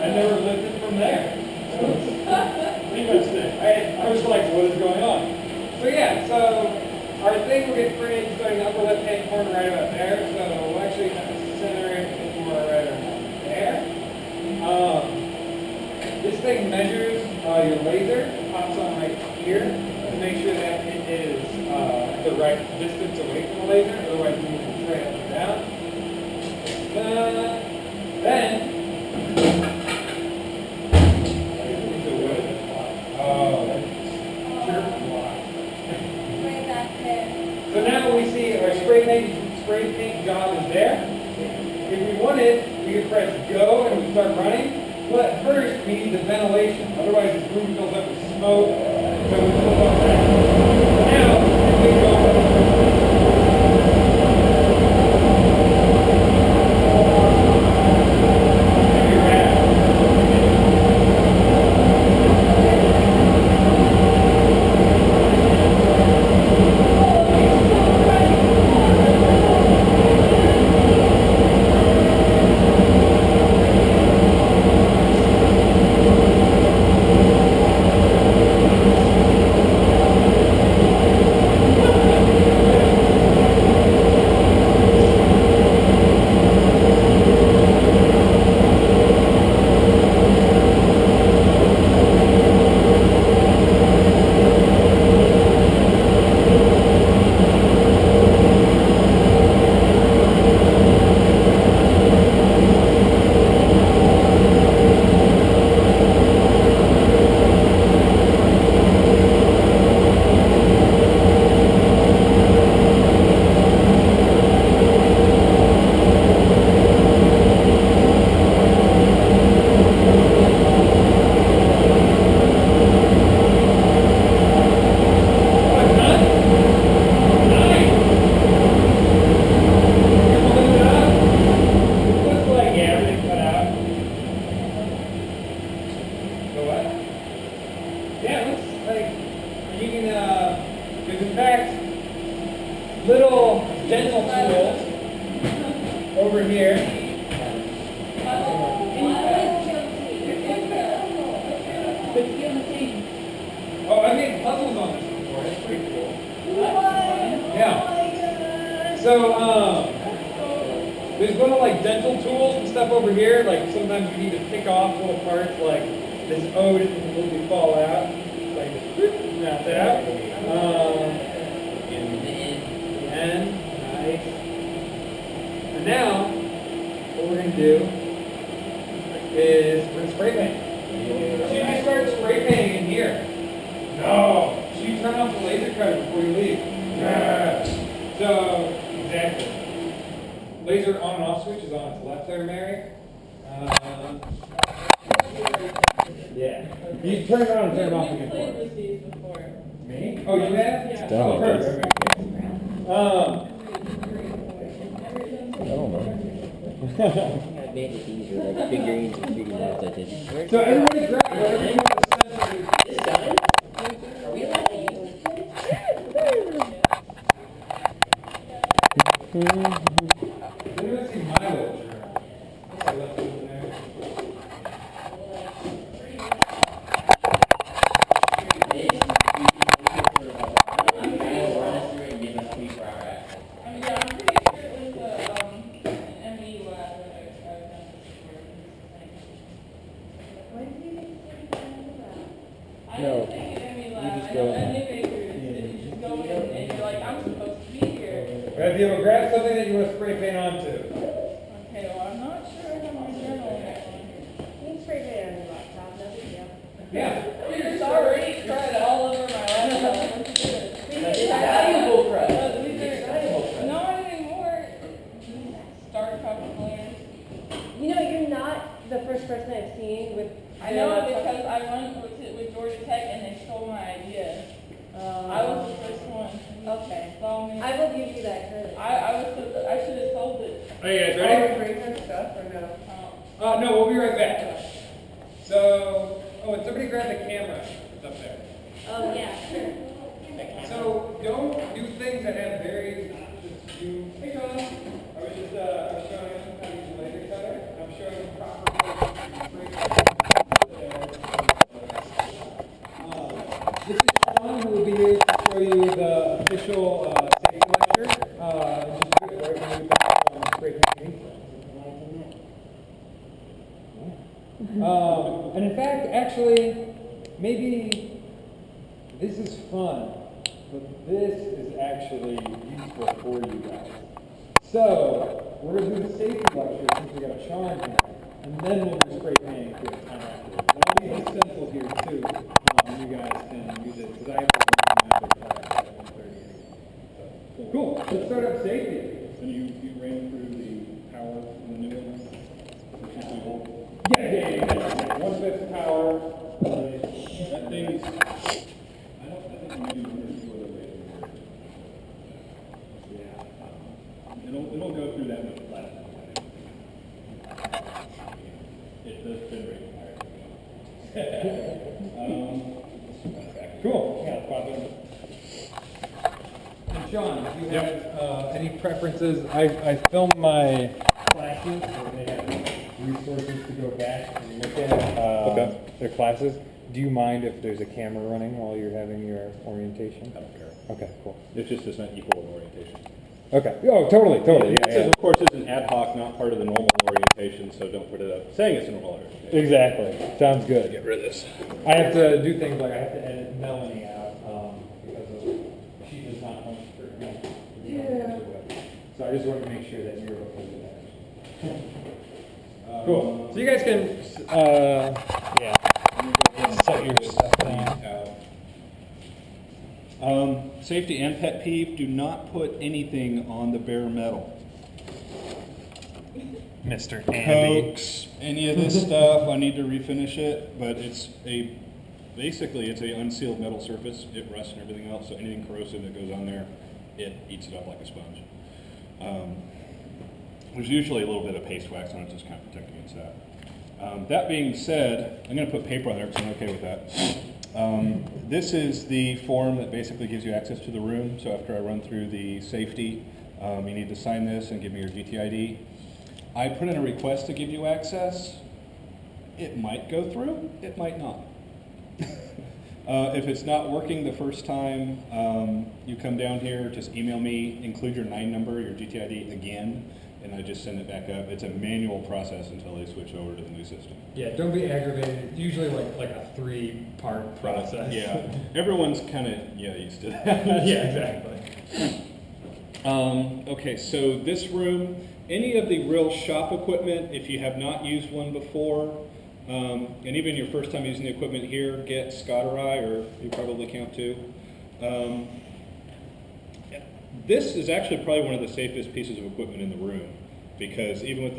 I never lifted from there. So it's pretty much there. I was like, what is going on? So yeah, so our thing will get printed starting the upper left-hand corner right about there. So we'll actually have to center it more right around there. This thing measures your laser. It pops on right here to make sure that it is the right distance away from the laser. Otherwise, you can tray up and down. Then, so now we see our spray paint job is there. If we wanted, we could press go and we start running. But first, we need the ventilation. Otherwise, this room fills up with smoke. So we pull up that. Now, if we go. Little dental tools over here. Oh, I made puzzles on this before. It's pretty cool. Yeah. So, there's little like dental tools and stuff over here. Like sometimes you need to pick off little parts like this O didn't completely fall out. Like just snap it out. And nice. And now, what we're going to do is we're going to spray paint. So you just start spray painting in here. No. So you turn off the laser cutter before you leave. Yeah. So, exactly. Laser on and off switch is on its left there, Mary. Yeah. You turn it on and turn it off again. Played with these before. Me? Oh, you have? Yeah. Oh, perfect. I don't know. I made it easier, like figurines and figure out that did. So everybody grab whatever you want to send. This done? Are we allowed to use Anyone see my little journal? I left it in there. I mean, yeah, I'm pretty sure it was an ME lab that I've done this before. When do you think you're going to that? I didn't take an ME lab. I know ME makers, you just go in and you're like, I'm supposed to be here. Grab grab something that you want to spray paint onto. Okay, well, I'm not sure I have my journal in that one. You can spray paint on your laptop, no big deal. Yeah. It's already spread all over my laptop. It's valuable for us. Not anymore. Star cup layers. You know, you're not the first person I've seen with. I know because I went with Georgia Tech and they stole my idea. I was the first one. Okay. Follow me. I will give you that credit. I should have told it. Are you guys ready? Bring her stuff or no? No, we'll be right back. So, and somebody grab the camera. It's up there. Oh, yeah, sure. So, don't do things that have very, hey John, I was showing him how to use a laser cutter. I'm showing him proper this is Sean, who will be here to show you the official safety lecture. Just right when we back from spray painting. And in fact, actually, maybe this is fun, but this is actually useful for you guys. So, we're going to do the safety lecture since we got Sean here, and then we'll do spray painting for the time afterwards. And I'll leave a stencil here too, you guys can use it, because I have to run my other class at 1:30 anyway. So, cool, let's start up safety. So you ran through the power in the new one? Yeah. 1/5 power. That thing's, I think maybe we're going to do it later. Yeah. It'll go through that much plastic. It does generate fire. Cool. Yeah, probably. And Sean, do you have any preferences? I film my classes, so they have resources to go back and look at their classes. Do you mind if there's a camera running while you're having your orientation? I don't care. Okay, cool. It's just it's not equal in orientation. Okay. Oh, totally. It says, of course, it's an ad hoc, not part of the normal orientation, so don't put it up saying it's a normal orientation. Exactly. Sounds good. Get rid of this. I have to do things like I have to edit Melanie out because she does not host for me. Yeah. So I just want to make sure that you're okay with that. Cool. So you guys can, set your stuff down. Safety and pet peeve, do not put anything on the bare metal. Mr. Andy. Cokes, any of this stuff, I need to refinish it, but basically it's a unsealed metal surface. It rusts and everything else, so anything corrosive that goes on there, it eats it up like a sponge. There's usually a little bit of paste wax on it, just kind of protect against that. That being said, I'm going to put paper on there because I'm okay with that. This is the form that basically gives you access to the room. So after I run through the safety, you need to sign this and give me your GTID. I put in a request to give you access. It might go through, it might not. If it's not working the first time, you come down here, just email me, include your 9 number, your GTID again, and I just send it back up. It's a manual process until they switch over to the new system. Yeah, don't be aggravated. It's usually like a 3-part process. Yeah, everyone's kind of used to that. Yeah, exactly. Okay, so this room, any of the real shop equipment, if you have not used one before, and even your first time using the equipment here, get Scott or I, or you probably count too. This is actually probably one of the safest pieces of equipment in the room, because even with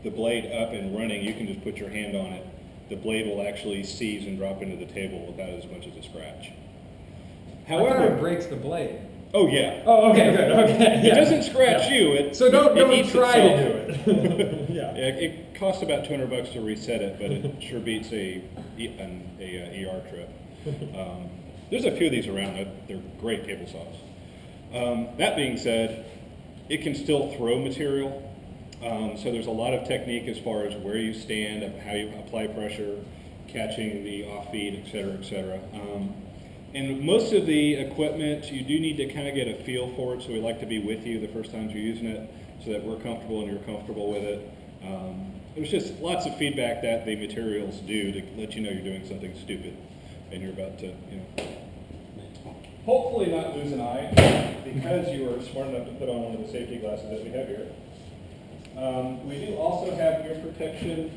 the blade up and running, you can just put your hand on it. The blade will actually seize and drop into the table without as much as a scratch. I thought it However, breaks the blade. oh yeah. Oh, okay, good, okay. It doesn't scratch you. So don't eats try itself. to do it. Yeah, it costs about $200 to reset it, but it sure beats an ER trip. There's a few of these around. They're great table saws. That being said, it can still throw material. So there's a lot of technique as far as where you stand, how you apply pressure, catching the off feed, et cetera, et cetera. And most of the equipment, you do need to kind of get a feel for it, so we like to be with you the first times you're using it, so that we're comfortable and you're comfortable with it. There's just lots of feedback that the materials do to let you know you're doing something stupid, and you're about to, hopefully not lose an eye, because you are smart enough to put on one of the safety glasses that we have here. We do also have ear protection,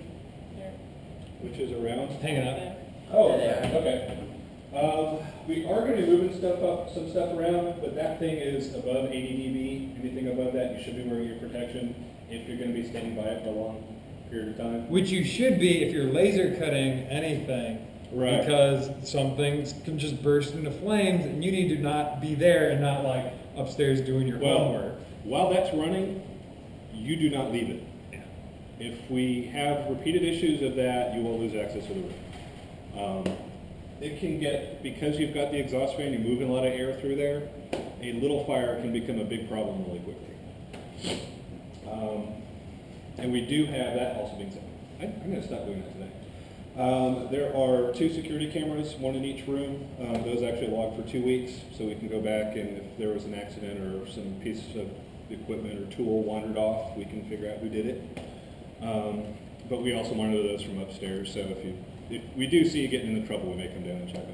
which is around. Hanging up. Oh, okay. We are going to be moving some stuff around, but that thing is above 80 dB. Anything above that, you should be wearing ear protection if you're going to be standing by it for a long period of time. Which you should be if you're laser cutting anything. Right. Because some things can just burst into flames, and you need to not be there and not like upstairs doing your homework. While that's running, you do not leave it. If we have repeated issues of that, you will lose access to the room. It can get, because you've got the exhaust fan, you're moving a lot of air through there, a little fire can become a big problem really quickly. And we do have that also being said. I'm going to stop doing that today. There are 2 security cameras, 1 in each room. Those actually log for 2 weeks, so we can go back, and if there was an accident or some piece of equipment or tool wandered off, we can figure out who did it. But we also monitor those from upstairs, so if we do see you getting into trouble, we may come down and check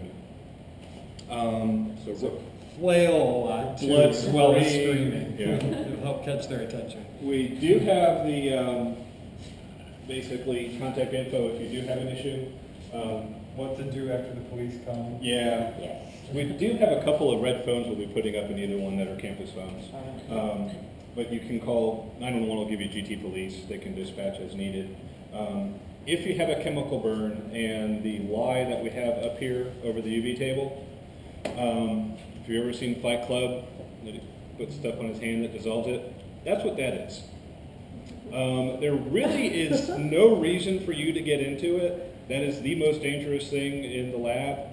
on you. So Flail a lot too, Blood as well as spraying. screaming. Yeah. It'll help catch their attention. we do have the basically contact info if you do have an issue. What to do after the police come. Yeah. Yes. We do have a couple of red phones we'll be putting up in either one that are campus phones. But you can call 911, will give you GT police. They can dispatch as needed. If you have a chemical burn and the lye that we have up here over the UV table, if you've ever seen Fight Club, that he puts stuff on his hand that dissolves it, that's what that is. There really is no reason for you to get into it. That is the most dangerous thing in the lab.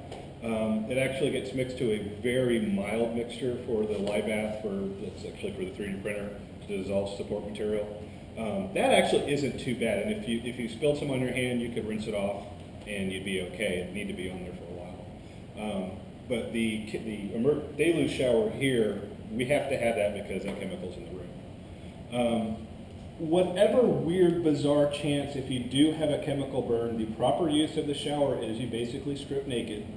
It actually gets mixed to a very mild mixture for the lye bath, that's actually for the 3D printer to dissolve support material. That actually isn't too bad, and if you spilled some on your hand, you could rinse it off and you'd be okay. It'd need to be on there for a while. But the deluge shower here, we have to have that because that chemical's in the room. Whatever weird, bizarre chance, if you do have a chemical burn, the proper use of the shower is you basically strip naked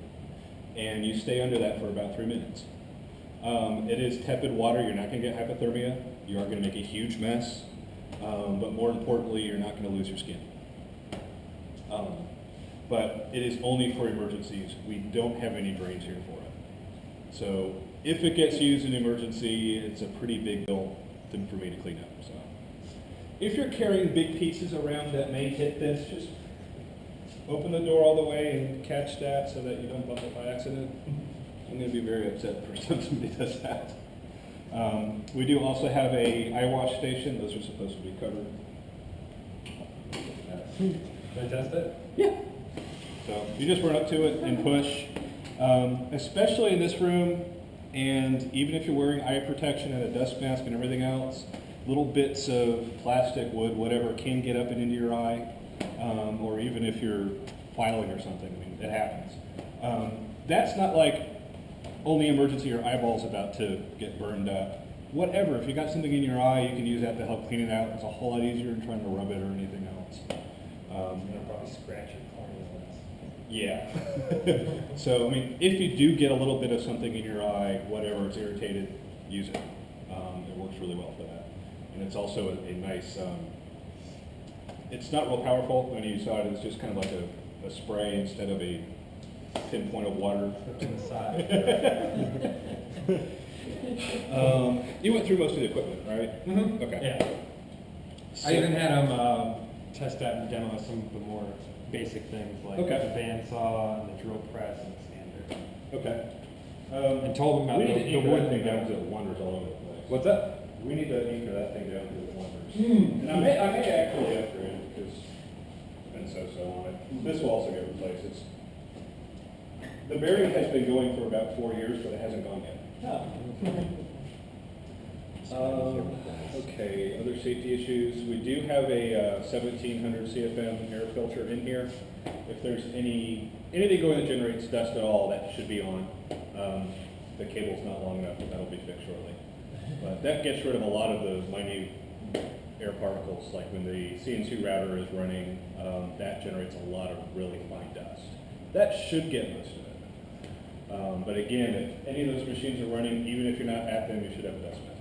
and you stay under that for about 3 minutes. It is tepid water. You're not going to get hypothermia. You are going to make a huge mess. But more importantly, you're not going to lose your skin. But it is only for emergencies. We don't have any drains here for it. So if it gets used in emergency, it's a pretty big thing for me to clean up. So if you're carrying big pieces around that may hit this, just open the door all the way and catch that so that you don't bump it by accident. I'm going to be very upset the first time somebody does that. We do also have a eye wash station. Those are supposed to be covered. Can I test it? Yeah. So you just run up to it and push. Especially in this room, and even if you're wearing eye protection and a dust mask and everything else, little bits of plastic, wood, whatever, can get up and into your eye. Or even if you're filing or something, I mean, it happens. That's not like only emergency, your eyeball's about to get burned up. Whatever, if you got something in your eye, you can use that to help clean it out. It's a whole lot easier than trying to rub it or anything else. It'll probably scratch your cornea. Yeah. So, I mean, if you do get a little bit of something in your eye, whatever, it's irritated, use it. It works really well for that. And it's also a nice, it's not real powerful when you saw it, it's just kind of like a spray instead of a pinpoint of water. To the side. You went through most of the equipment, right? Mhm. Okay. Yeah. I even had them, Test out and demo some of the more basic things like Okay. the bandsaw and the drill press and sander. Okay. And told them about we need the to anchor wood that thing thing. down to it wanders all over the place. what's that? We need to anchor that thing down to it wanders. Hmm. And I may actually upgrade it because it's been so on it. This will also get replaced. The bearing has been going for about 4 years, but it hasn't gone yet. Okay, other safety issues. We do have a 1700 CFM air filter in here. If there's anything going that generates dust at all, that should be on. The cable's not long enough, but that'll be fixed shortly. But that gets rid of a lot of the minute air particles, like when the CNC router is running, that generates a lot of really fine dust. That should get most of it. But again, if any of those machines are running, even if you're not at them, you should have a dust mask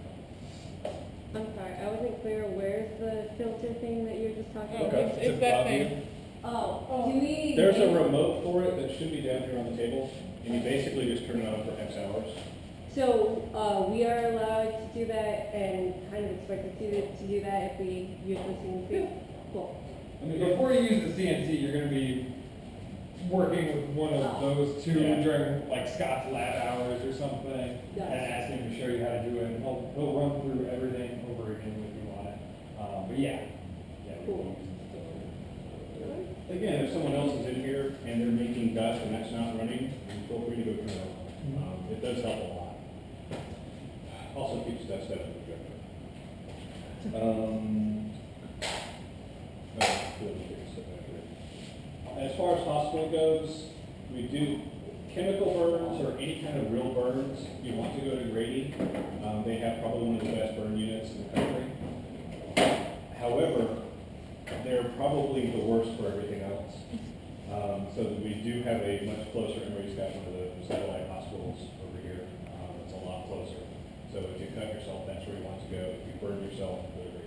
on. I'm sorry, I wasn't clear, where's the filter thing that you were just talking about? Okay. It's that thing. Oh, do we? There's a remote for it that should be down here on the table, and you basically just turn it on for X hours. So, we are allowed to do that and kind of expected to do that if we use the CNC? Cool. I mean, before you use the CNC, you're gonna be working with one of those two Yeah. during like Scott's lab hours or something, and Yes. ask him to show you how to do it, and he'll run through everything over again with you on it. But yeah. We Cool. can use it. Again, if someone else is in here and they're making dust and that's not running, feel free to go turn it on. It does help a lot. Also keeps dust out of the projector. As far as hospital goes, we do chemical burns or any kind of real burns. You want to go to Grady. They have probably one of the best burn units in the country. However, they're probably the worst for everything else. So we do have a much closer, Emory's got one of the satellite hospitals over here. It's a lot closer. So if you cut yourself, that's where you want to go. If you burn yourself, go to Grady.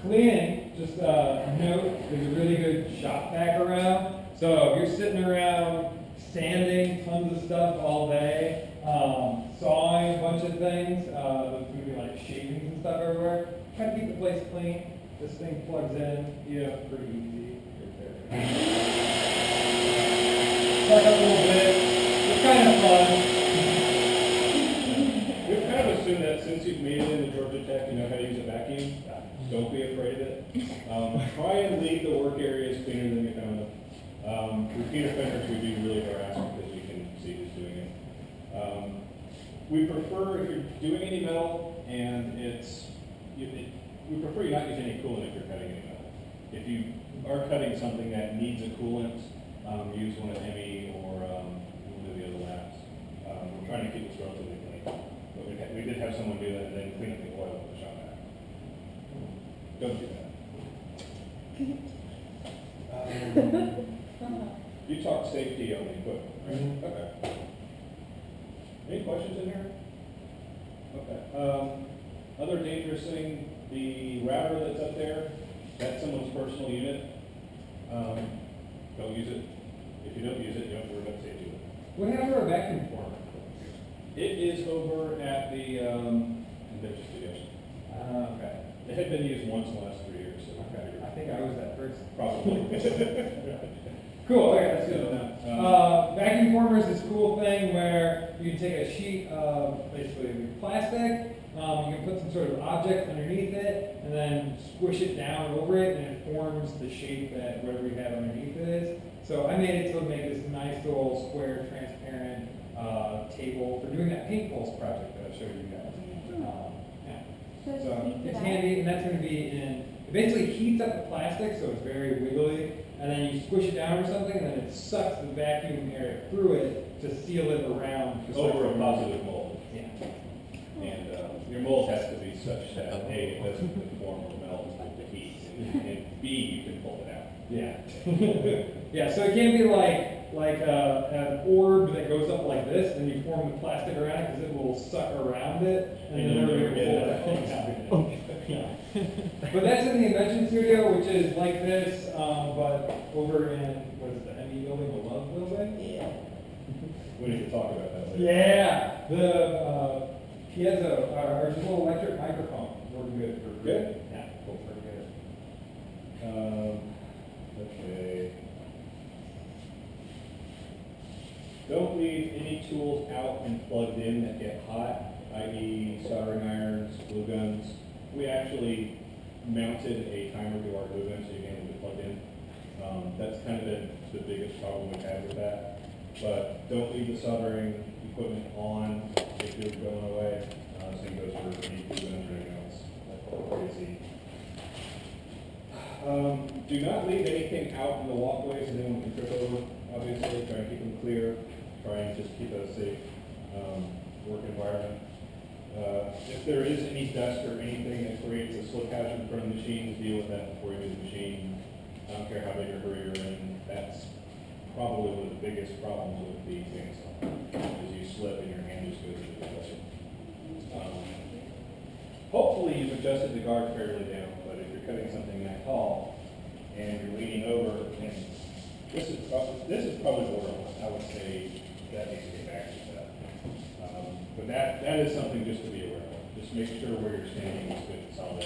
Cleaning, just note, there's a really good shop vac around. So if you're sitting around sanding tons of stuff all day, sawing a bunch of things, there's going to be like shavings and stuff everywhere. Try to keep the place clean. This thing plugs in, pretty easy. Suck up a little bit. It's kind of fun. We've kind of assumed that since you've made it into Georgia Tech, you know how to use a vacuum. Don't be afraid of it. Try and leave the work areas cleaner than you found them. Repeat offenders would be really harassing because you can see who's doing it. We prefer, if you're doing any metal and we prefer you not use any coolant if you're cutting any metal. If you are cutting something that needs a coolant, use one of Emmy or one of the other labs. We're trying to keep this relatively clean. But we did have someone do that and then clean up the oil with the shop vac. Don't do that. You talked safety on the equipment, right? Okay. Any questions in here? Okay. Other dangerous thing, the router that's up there, that's someone's personal unit. Don't use it. If you don't use it, you don't have to worry about safety with it. What happened to our vacuum former? It is over at the convention studios. Okay. It had been used once in the last 3 years. So I think I was that person. Probably. Cool, okay, that's good to know. Vacuum former is this cool thing where you can take a sheet of basically plastic, you can put some sort of object underneath it, and then squish it down over it, and it forms the shape that whatever you have underneath it is. So I made it to make this nice little square, transparent table for doing that paint balls project that I showed you guys. Yeah. So it's handy, and that's going to be in, it basically heats up the plastic, so it's very wiggly, and then you squish it down or something, and then it sucks the vacuum air through it to seal it around. Over a positive mold. Yeah. And your mold has to be such that A, it doesn't conform or melt with the heat, and B, you can pull it out. Yeah. Yeah, so it can't be like like an orb that goes up like this, and you form the plastic around it because it will suck around it, and then you'll never never get get that it thing out. out. But that's in the Invention Studio, which is like this, but over in, what is it, the ME building, the Love building? Yeah. We need to talk about that later. Yeah, he has our little electric microphone, working good. Good? Yeah, cool, pretty good. Okay. Don't leave any tools out and plugged in that get hot, i.e. soldering irons, glue guns. We actually mounted a timer to our glue gun so you can able to plug in. That's kind of the biggest problem we've had with that. But don't leave the soldering equipment on if you're going away. Same goes for any glue guns or anything else. That's crazy. Do not leave anything out in the walkways that anyone can trip over, obviously. Try and keep them clear. Try and just keep a safe work environment. If there is any dust or anything that creates a slip hazard in front of the machines, deal with that before you do the machine. I don't care how big or hurry you're in. That's probably one of the biggest problems with the chainsaw, is you slip and your hand just goes into the blade. Hopefully you've adjusted the guard fairly down, but if you're cutting something that tall and you're leaning over, and this is probably borderline. I would say that needs to get back to that. But that is something just to be aware of. Just make sure where you're standing is good and solid.